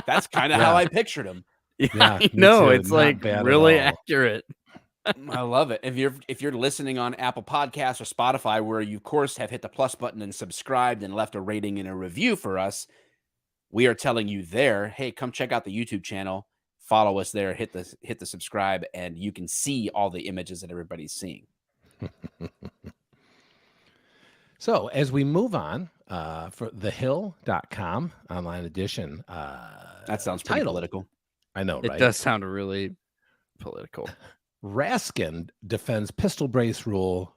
That's kind of how Yeah. I pictured him. Yeah, Yeah, I me know too. it's Not like bad at really all. accurate. I love it. If you're listening on Apple Podcasts or Spotify, where you of course have hit the plus button and subscribed and left a rating and a review for us, we are telling you there, hey, come check out the YouTube channel, follow us there, hit the subscribe, and you can see all the images that everybody's seeing. So as we move on for thehill.com online edition, That sounds pretty title. political. I know, It right? does sound really political. Raskin defends pistol brace rule.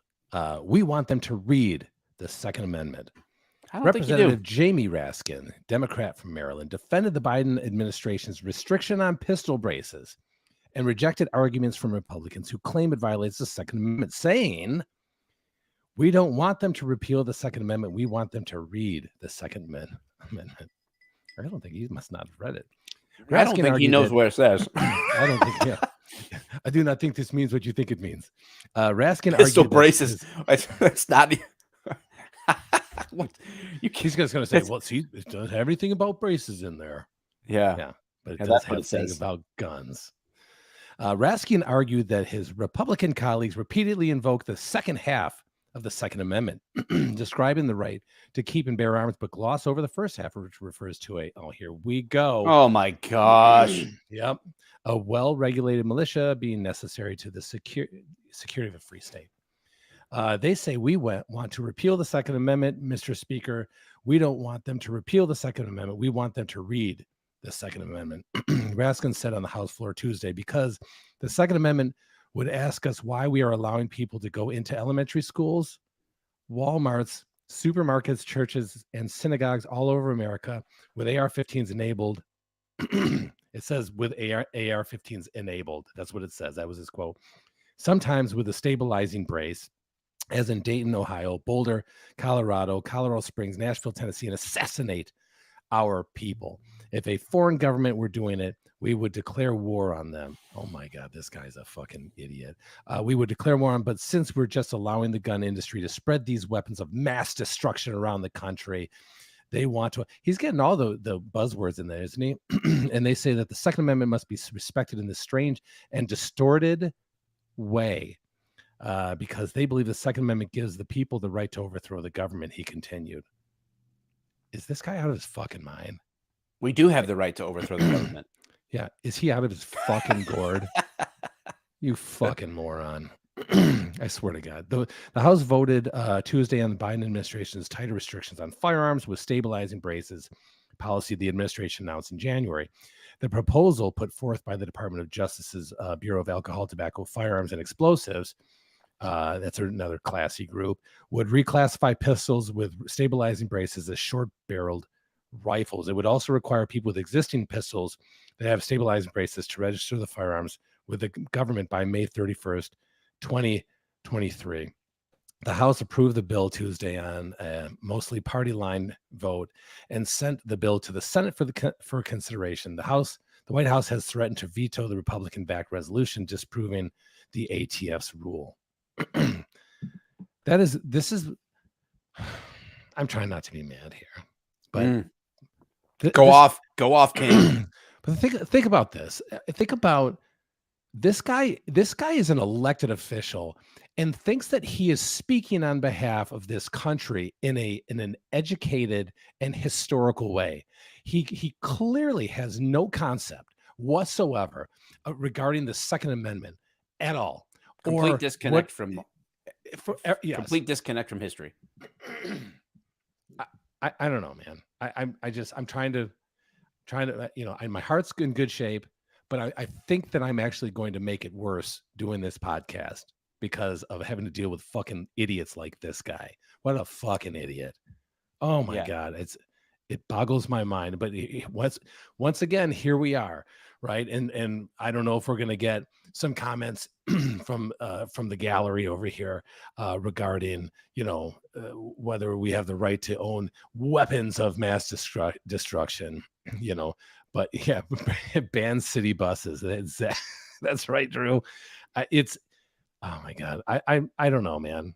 We want them to read the Second Amendment. I don't think you do. Representative Jamie Raskin, Democrat from Maryland, defended the Biden administration's restriction on pistol braces and rejected arguments from Republicans who claim it violates the Second Amendment, saying, we don't want them to repeal the Second Amendment. We want them to read the Second Amendment. I don't think he must not have read it. I don't Raskin think he argued knows that- what it says. I don't think, yeah. I do not think this means what you think it means. Raskin Pistol argued that braces. his- It's not. What? You He's can't. just going to say, It's- well, see, it does have everything about braces in there. Yeah. Yeah. But it Yeah, does that's what have it things says. about guns. Raskin argued that his Republican colleagues repeatedly invoked the second half of the Second Amendment, describing the right to keep and bear arms, but gloss over the first half, which refers to here we go. Oh my gosh. Yep. A well-regulated militia being necessary to the security of a free state. They say we want to repeal the Second Amendment, Mr. Speaker. We don't want them to repeal the Second Amendment. We want them to read the Second Amendment. Raskin said on the House floor Tuesday, because the Second Amendment would ask us why we are allowing people to go into elementary schools, Walmarts, supermarkets, churches, and synagogues all over America with AR-15s enabled. It says with AR-15s enabled. That's what it says. That was his quote. Sometimes with a stabilizing brace, as in Dayton, Ohio, Boulder, Colorado Springs, Nashville, Tennessee, and assassinate our people. If a foreign government were doing it, we would declare war on them. Oh my God, this guy's a fucking idiot. We would declare war on, but since we're just allowing the gun industry to spread these weapons of mass destruction around the country, they want to. He's getting all the buzzwords in there, isn't he? And they say that the Second Amendment must be respected in this strange and distorted way because they believe the Second Amendment gives the people the right to overthrow the government, he continued. Is this guy out of his fucking mind? We do have the right to overthrow the government. Yeah. Is he out of his fucking gourd? You fucking moron. I swear to God. The House voted Tuesday on the Biden administration's tighter restrictions on firearms with stabilizing braces policy the administration announced in January. The proposal put forth by the Department of Justice's Bureau of Alcohol, Tobacco, Firearms, and Explosives, that's another classy group, would reclassify pistols with stabilizing braces as short-barreled rifles. It would also require people with existing pistols that have stabilizing braces to register the firearms with the government by May 31st, 2023. The House approved the bill Tuesday on a mostly party line vote and sent the bill to the Senate for consideration. The White House has threatened to veto the Republican-backed resolution disproving the ATF's rule. I'm trying not to be mad here, but Go off, King. But think about this. Think about this guy. This guy is an elected official and thinks that he is speaking on behalf of this country in an educated and historical way. He clearly has no concept whatsoever regarding the Second Amendment at all. Complete disconnect from yes. Complete disconnect from history. I don't know, man. I'm trying to, my heart's in good shape, but I think that I'm actually going to make it worse doing this podcast because of having to deal with fucking idiots like this guy. What a fucking idiot. Oh my God. It boggles my mind, but once again, here we are. Right. And I don't know if we're going to get some comments from the gallery over here regarding, whether we have the right to own weapons of mass destruction, but yeah, ban city buses. That's right, Drew. Oh my God. I don't know, man.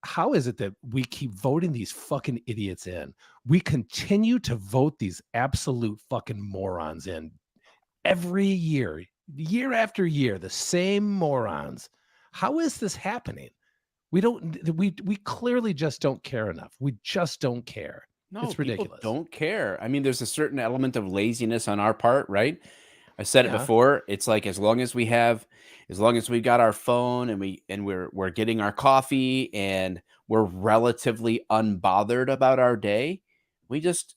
How is it that we keep voting these fucking idiots in? We continue to vote these absolute fucking morons in every year after year, the same morons. How is this happening? We clearly just don't care enough. We just don't care. No, it's ridiculous. People don't care. I mean, there's a certain element of laziness on our part, right? I said it before. It's like as long as we've got our phone and we're getting our coffee and we're relatively unbothered about our day, we just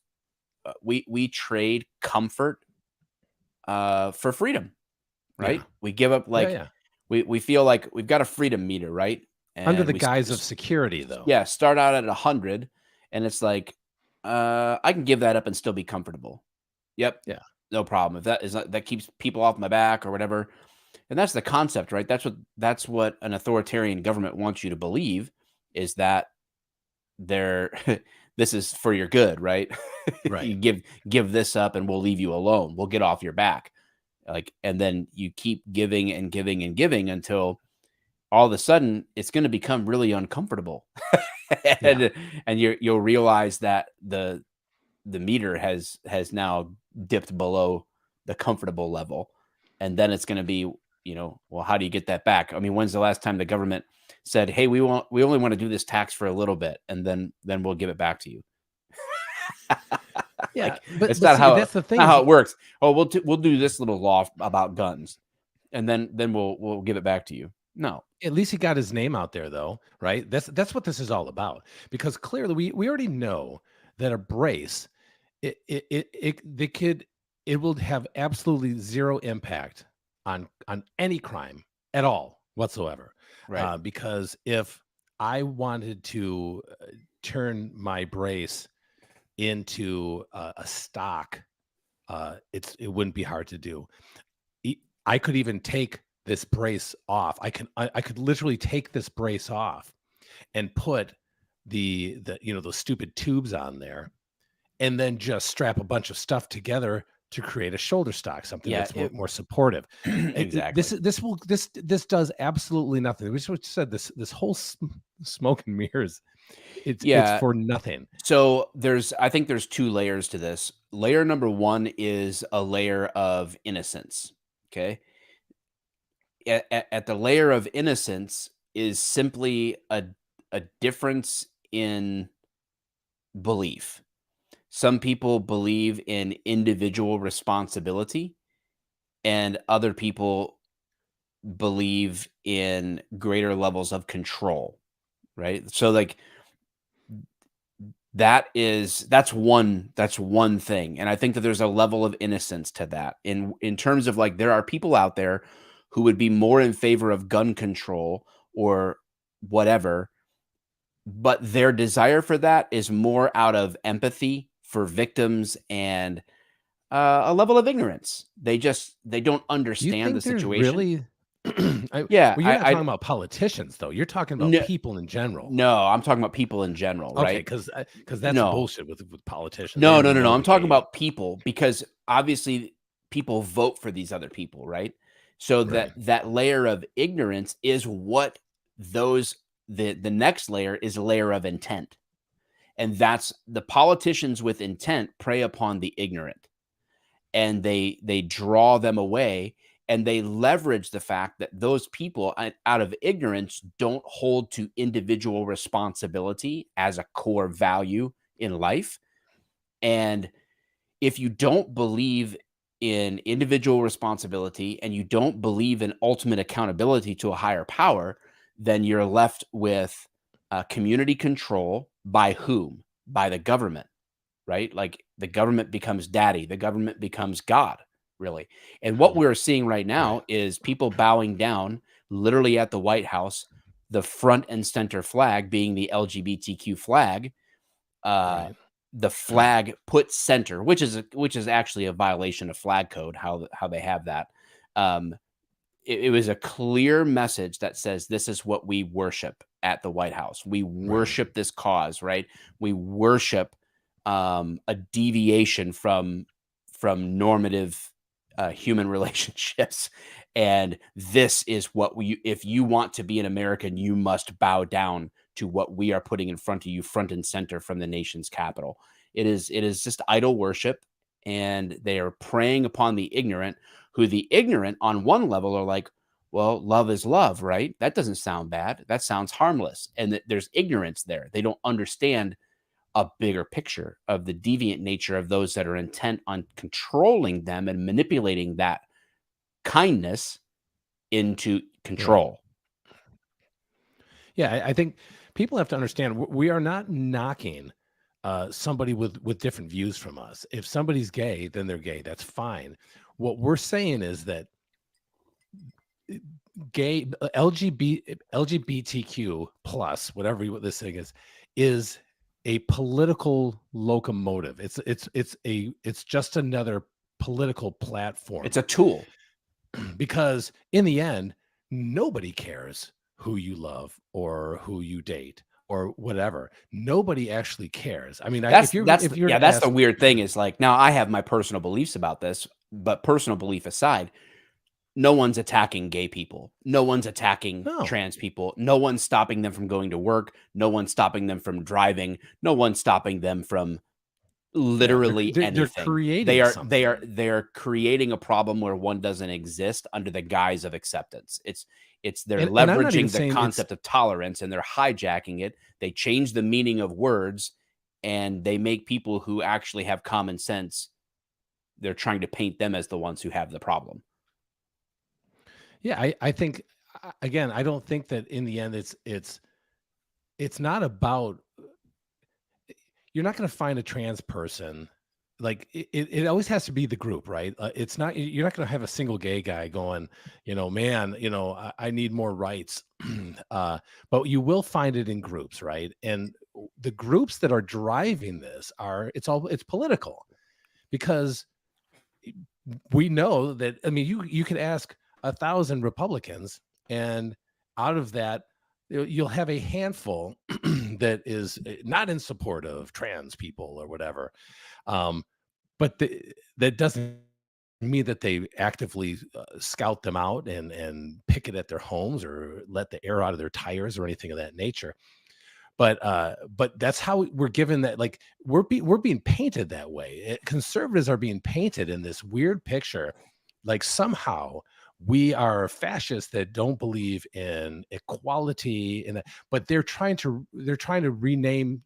we trade comfort for freedom, right? We give up we feel like we've got a freedom meter, right? And under the guise of security, though. Yeah, start out at 100, and it's like I can give that up and still be comfortable. Yep. Yeah. No problem. If that keeps people off my back or whatever. And that's the concept, right? That's what an authoritarian government wants you to believe, is that this is for your good, right? Right. You give this up and we'll leave you alone. We'll get off your back. And then you keep giving and giving and giving until all of a sudden it's going to become really uncomfortable. and you'll realize that the meter has now dipped below the comfortable level. And then it's going to be, well, how do you get that back? I mean, when's the last time the government said, hey, we only want to do this tax for a little bit and then we'll give it back to you? Yeah, that's not how it works. Oh, we'll do this little law about guns and then we'll give it back to you. No. At least he got his name out there, though, right? That's what this is all about. Because clearly we already know that a brace it will have absolutely zero impact on any crime at all whatsoever. Right. Because if I wanted to turn my brace into a stock, it wouldn't be hard to do. I could even take this brace off. I could literally take this brace off and put the those stupid tubes on there, and then just strap a bunch of stuff together to create a shoulder stock, something that's more supportive. Exactly. This does absolutely nothing. We just said this whole smoke and mirrors. It's for nothing. So I think there's two layers to this. Layer number one is a layer of innocence. Okay. At the layer of innocence is simply a difference in belief. Some people believe in individual responsibility, and other people believe in greater levels of control, right? So like that's one thing. And I think that there's a level of innocence to that in terms of like, there are people out there who would be more in favor of gun control or whatever, but their desire for that is more out of empathy for victims and a level of ignorance. They don't You understand the think there's situation. really Yeah, well, you're not talking about politicians though. You're talking about no, people in general. no, I'm talking about people in general, Okay, right? because that's No, bullshit with politicians. They no, no, already no, no. know I'm the talking game. about people because obviously people vote for these other people, right? So Right. that layer of ignorance is what those the next layer is a layer of intent. And that's the politicians with intent prey upon the ignorant, and they draw them away, and they leverage the fact that those people out of ignorance don't hold to individual responsibility as a core value in life. And if you don't believe in individual responsibility and you don't believe in ultimate accountability to a higher power, then you're left with community control by whom? By the government, right? Like the government becomes daddy, the government becomes God, really. And what we're seeing right Right. now is people bowing down literally at the White House, the front and center flag being the LGBTQ flag, uh, Right. the flag put center, which is actually a violation of flag code, how they have that. Um, it was a clear message that says this is what we worship at the White House. We Right. worship this cause, right? We worship a deviation from normative human relationships, and this is what we. If you want to be an American, you must bow down to what we are putting in front of you, front and center from the nation's capital. It is just idol worship, and they are preying upon the ignorant, who the ignorant on one level are like, well, love is love, right? That doesn't sound bad. That sounds harmless. And there's ignorance there. They don't understand a bigger picture of the deviant nature of those that are intent on controlling them and manipulating that kindness into Right. control. Yeah, I think people have to understand we are not knocking somebody with different views from us. If somebody's gay, then they're gay. That's fine. What we're saying is that LGBTQ plus whatever this thing is a political locomotive. It's just another political platform. It's a tool. Because in the end, nobody cares who you love or who you date or whatever. Nobody actually cares. I mean, That's that's the weird thing is like, now I have my personal beliefs about this, but personal belief aside, no one's attacking gay people. No one's attacking No. trans people. No one's stopping them from going to work. No one's stopping them from driving. No one's stopping them from literally they're anything. creating They something. are creating a problem where one doesn't exist under the guise of acceptance. They're And I'm not even leveraging saying the it's- concept of tolerance, and they're hijacking it. They change the meaning of words, and they make people who actually have common sense, they're trying to paint them as the ones who have the problem. Yeah, I think again, I don't think that in the end it's not about, you're not going to find a trans person. Like it always has to be the group, right? It's not, you're not going to have a single gay guy going, man, I need more rights. But you will find it in groups, right? And the groups that are driving this it's political, because we know that, I mean, you could ask 1,000 Republicans, and out of that, you'll have a handful that is not in support of trans people or whatever. But that doesn't mean that they actively scout them out and picket at their homes or let the air out of their tires or anything of that nature. But that's how we're given that, like, we're being painted that way. Conservatives are being painted in this weird picture, like somehow we are fascists that don't believe in equality, but they're trying to rename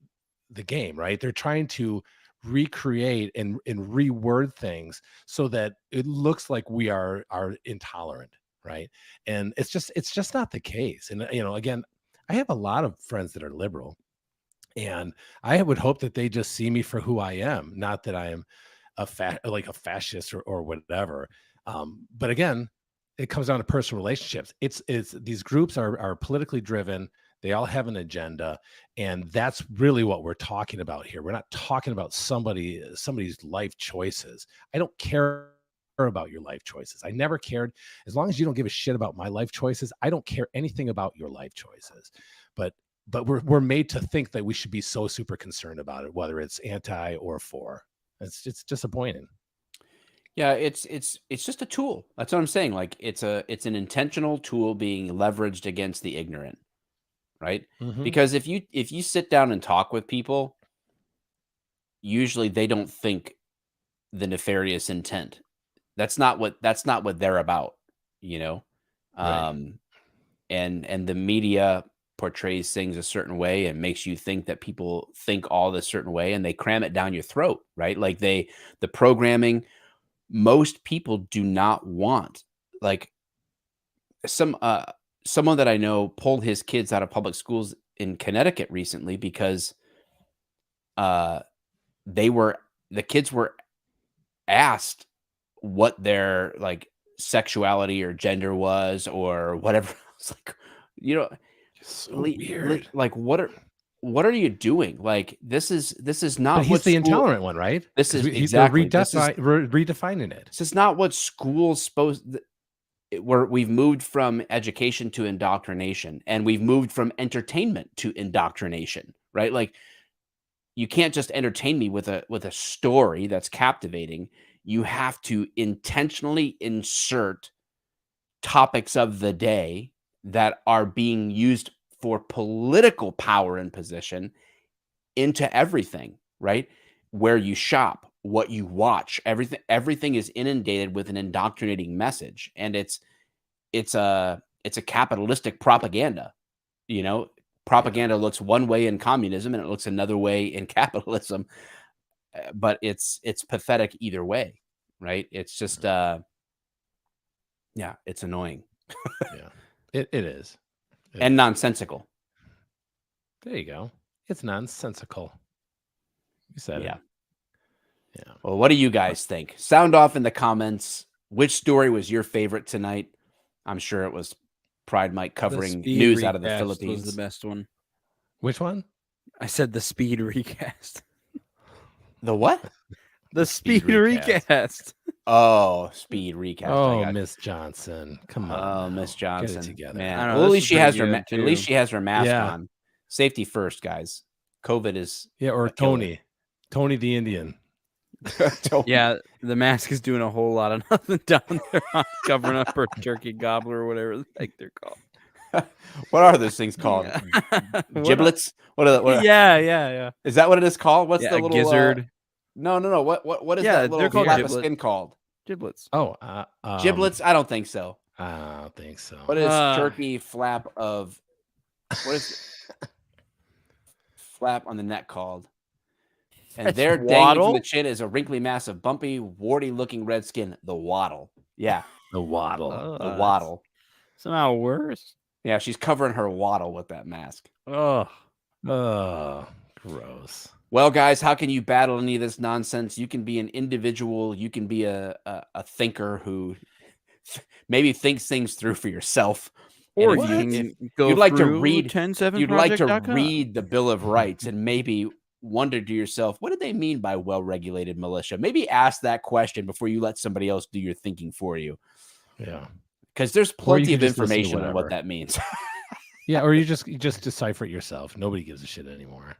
the game, right? They're trying to recreate and reword things so that it looks like we are intolerant, right? And it's just not the case. And again, I have a lot of friends that are liberal, and I would hope that they just see me for who I am, not that I am a fascist or whatever. But again, it comes down to personal relationships. It's these groups are politically driven. They all have an agenda, and that's really what we're talking about here. We're not talking about somebody's life choices. I don't care about your life choices. I never cared. As long as you don't give a shit about my life choices, I don't care anything about your life choices. But we're made to think that we should be so super concerned about it, whether it's anti or for. It's disappointing. Yeah, it's just a tool. That's what I'm saying. Like it's an intentional tool being leveraged against the ignorant, right? Mhm. Because if you sit down and talk with people, usually they don't think the nefarious intent. That's not what they're about, you know. Right. And the media portrays things a certain way and makes you think that people think all this certain way, and they cram it down your throat, right? Like the programming, most people do not want, like someone that I know pulled his kids out of public schools in Connecticut recently because uh the kids were asked what their like sexuality or gender was or whatever. It's like, you know, So weird. like what are you doing? Like this is not But he's what the school, intolerant one, right? this 'Cause is they're exactly this is redefining it. this is not what school's supposed. We've moved from education to indoctrination, and we've moved from entertainment to indoctrination, right? Like you can't just entertain me with a story that's captivating. You have to intentionally insert topics of the day that are being used for political power and position into everything, right? Where you shop, what you watch, everything is inundated with an indoctrinating message, and it's a capitalistic propaganda, you know. Propaganda looks one way in communism and it looks another way in capitalism, but it's pathetic either way, right? It's just yeah, it's annoying Yeah. It is. It and is. nonsensical. There you go. It's nonsensical. You said Yeah. it. Yeah. Well, what do you guys think? Sound off in the comments. Which story was your favorite tonight? I'm sure it was Pride Mike covering Speed news out of the recast Philippines. was the best one. Which one? I said the speed recast. The what? The Speed speed recast. recast. Oh, speed recast. I Oh, got Miss Johnson. Come Oh, on. Miss Get it Johnson. together. Man. I know, Well, at this least is she has pretty her good, at least too. she has her mask Yeah. on. Safety first, guys. COVID is Yeah, or a killer. Tony the Indian. Yeah, the mask is doing a whole lot of nothing down there, covering up her turkey gobbler or whatever the heck they're called. What are those things called? What Giblets? What are, are- yeah. is that what it is called? What's Yeah, the a little gizzard. No. What is Yeah, that they're little called flap of giblets. skin called? Giblets. Oh, Giblets? I don't think so. I don't think so. What is Ah. turkey flap of what is flap on the neck called? And That's there dangling from waddle? the chin is a wrinkly mass of bumpy, warty looking red skin. The waddle. Yeah, The waddle. the that's waddle. Somehow worse. Yeah, she's covering her waddle with that mask. Oh, Oh, gross. Well, guys, how can you battle any of this nonsense? You can be an individual. You can be a thinker who maybe thinks things through for yourself. or And you if can go you'd like to through read- 107 you'd like to read the Bill of Rights and maybe wonder to yourself, what did they mean by well-regulated militia? Maybe ask that question before you let somebody else do your thinking for you, Yeah. because there's Or you plenty can of just listen to information on what whatever. that means. Yeah, or you just decipher it yourself. Nobody gives a shit anymore.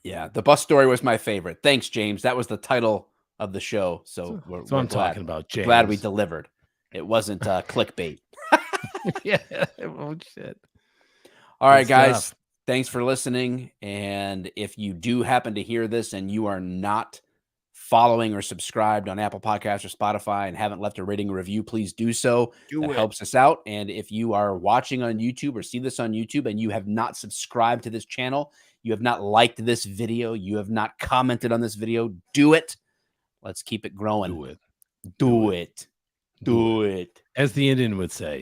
Yeah, the bus story was my favorite. Thanks, James. That was the title of the show. So we're, That's what I'm glad. talking about, James. Glad we delivered. It wasn't clickbait. Yeah. Oh shit. All right, Good guys. stuff. Thanks for listening. And if you do happen to hear this and you are not following or subscribed on Apple Podcasts or Spotify and haven't left a rating or review, please do so. That helps us out. And if you are watching on YouTube or see this on YouTube and you have not subscribed to this channel, you have not liked this video, you have not commented on this video, do it. Let's keep it growing. Do it. Do it. Do it. As the Indian would say,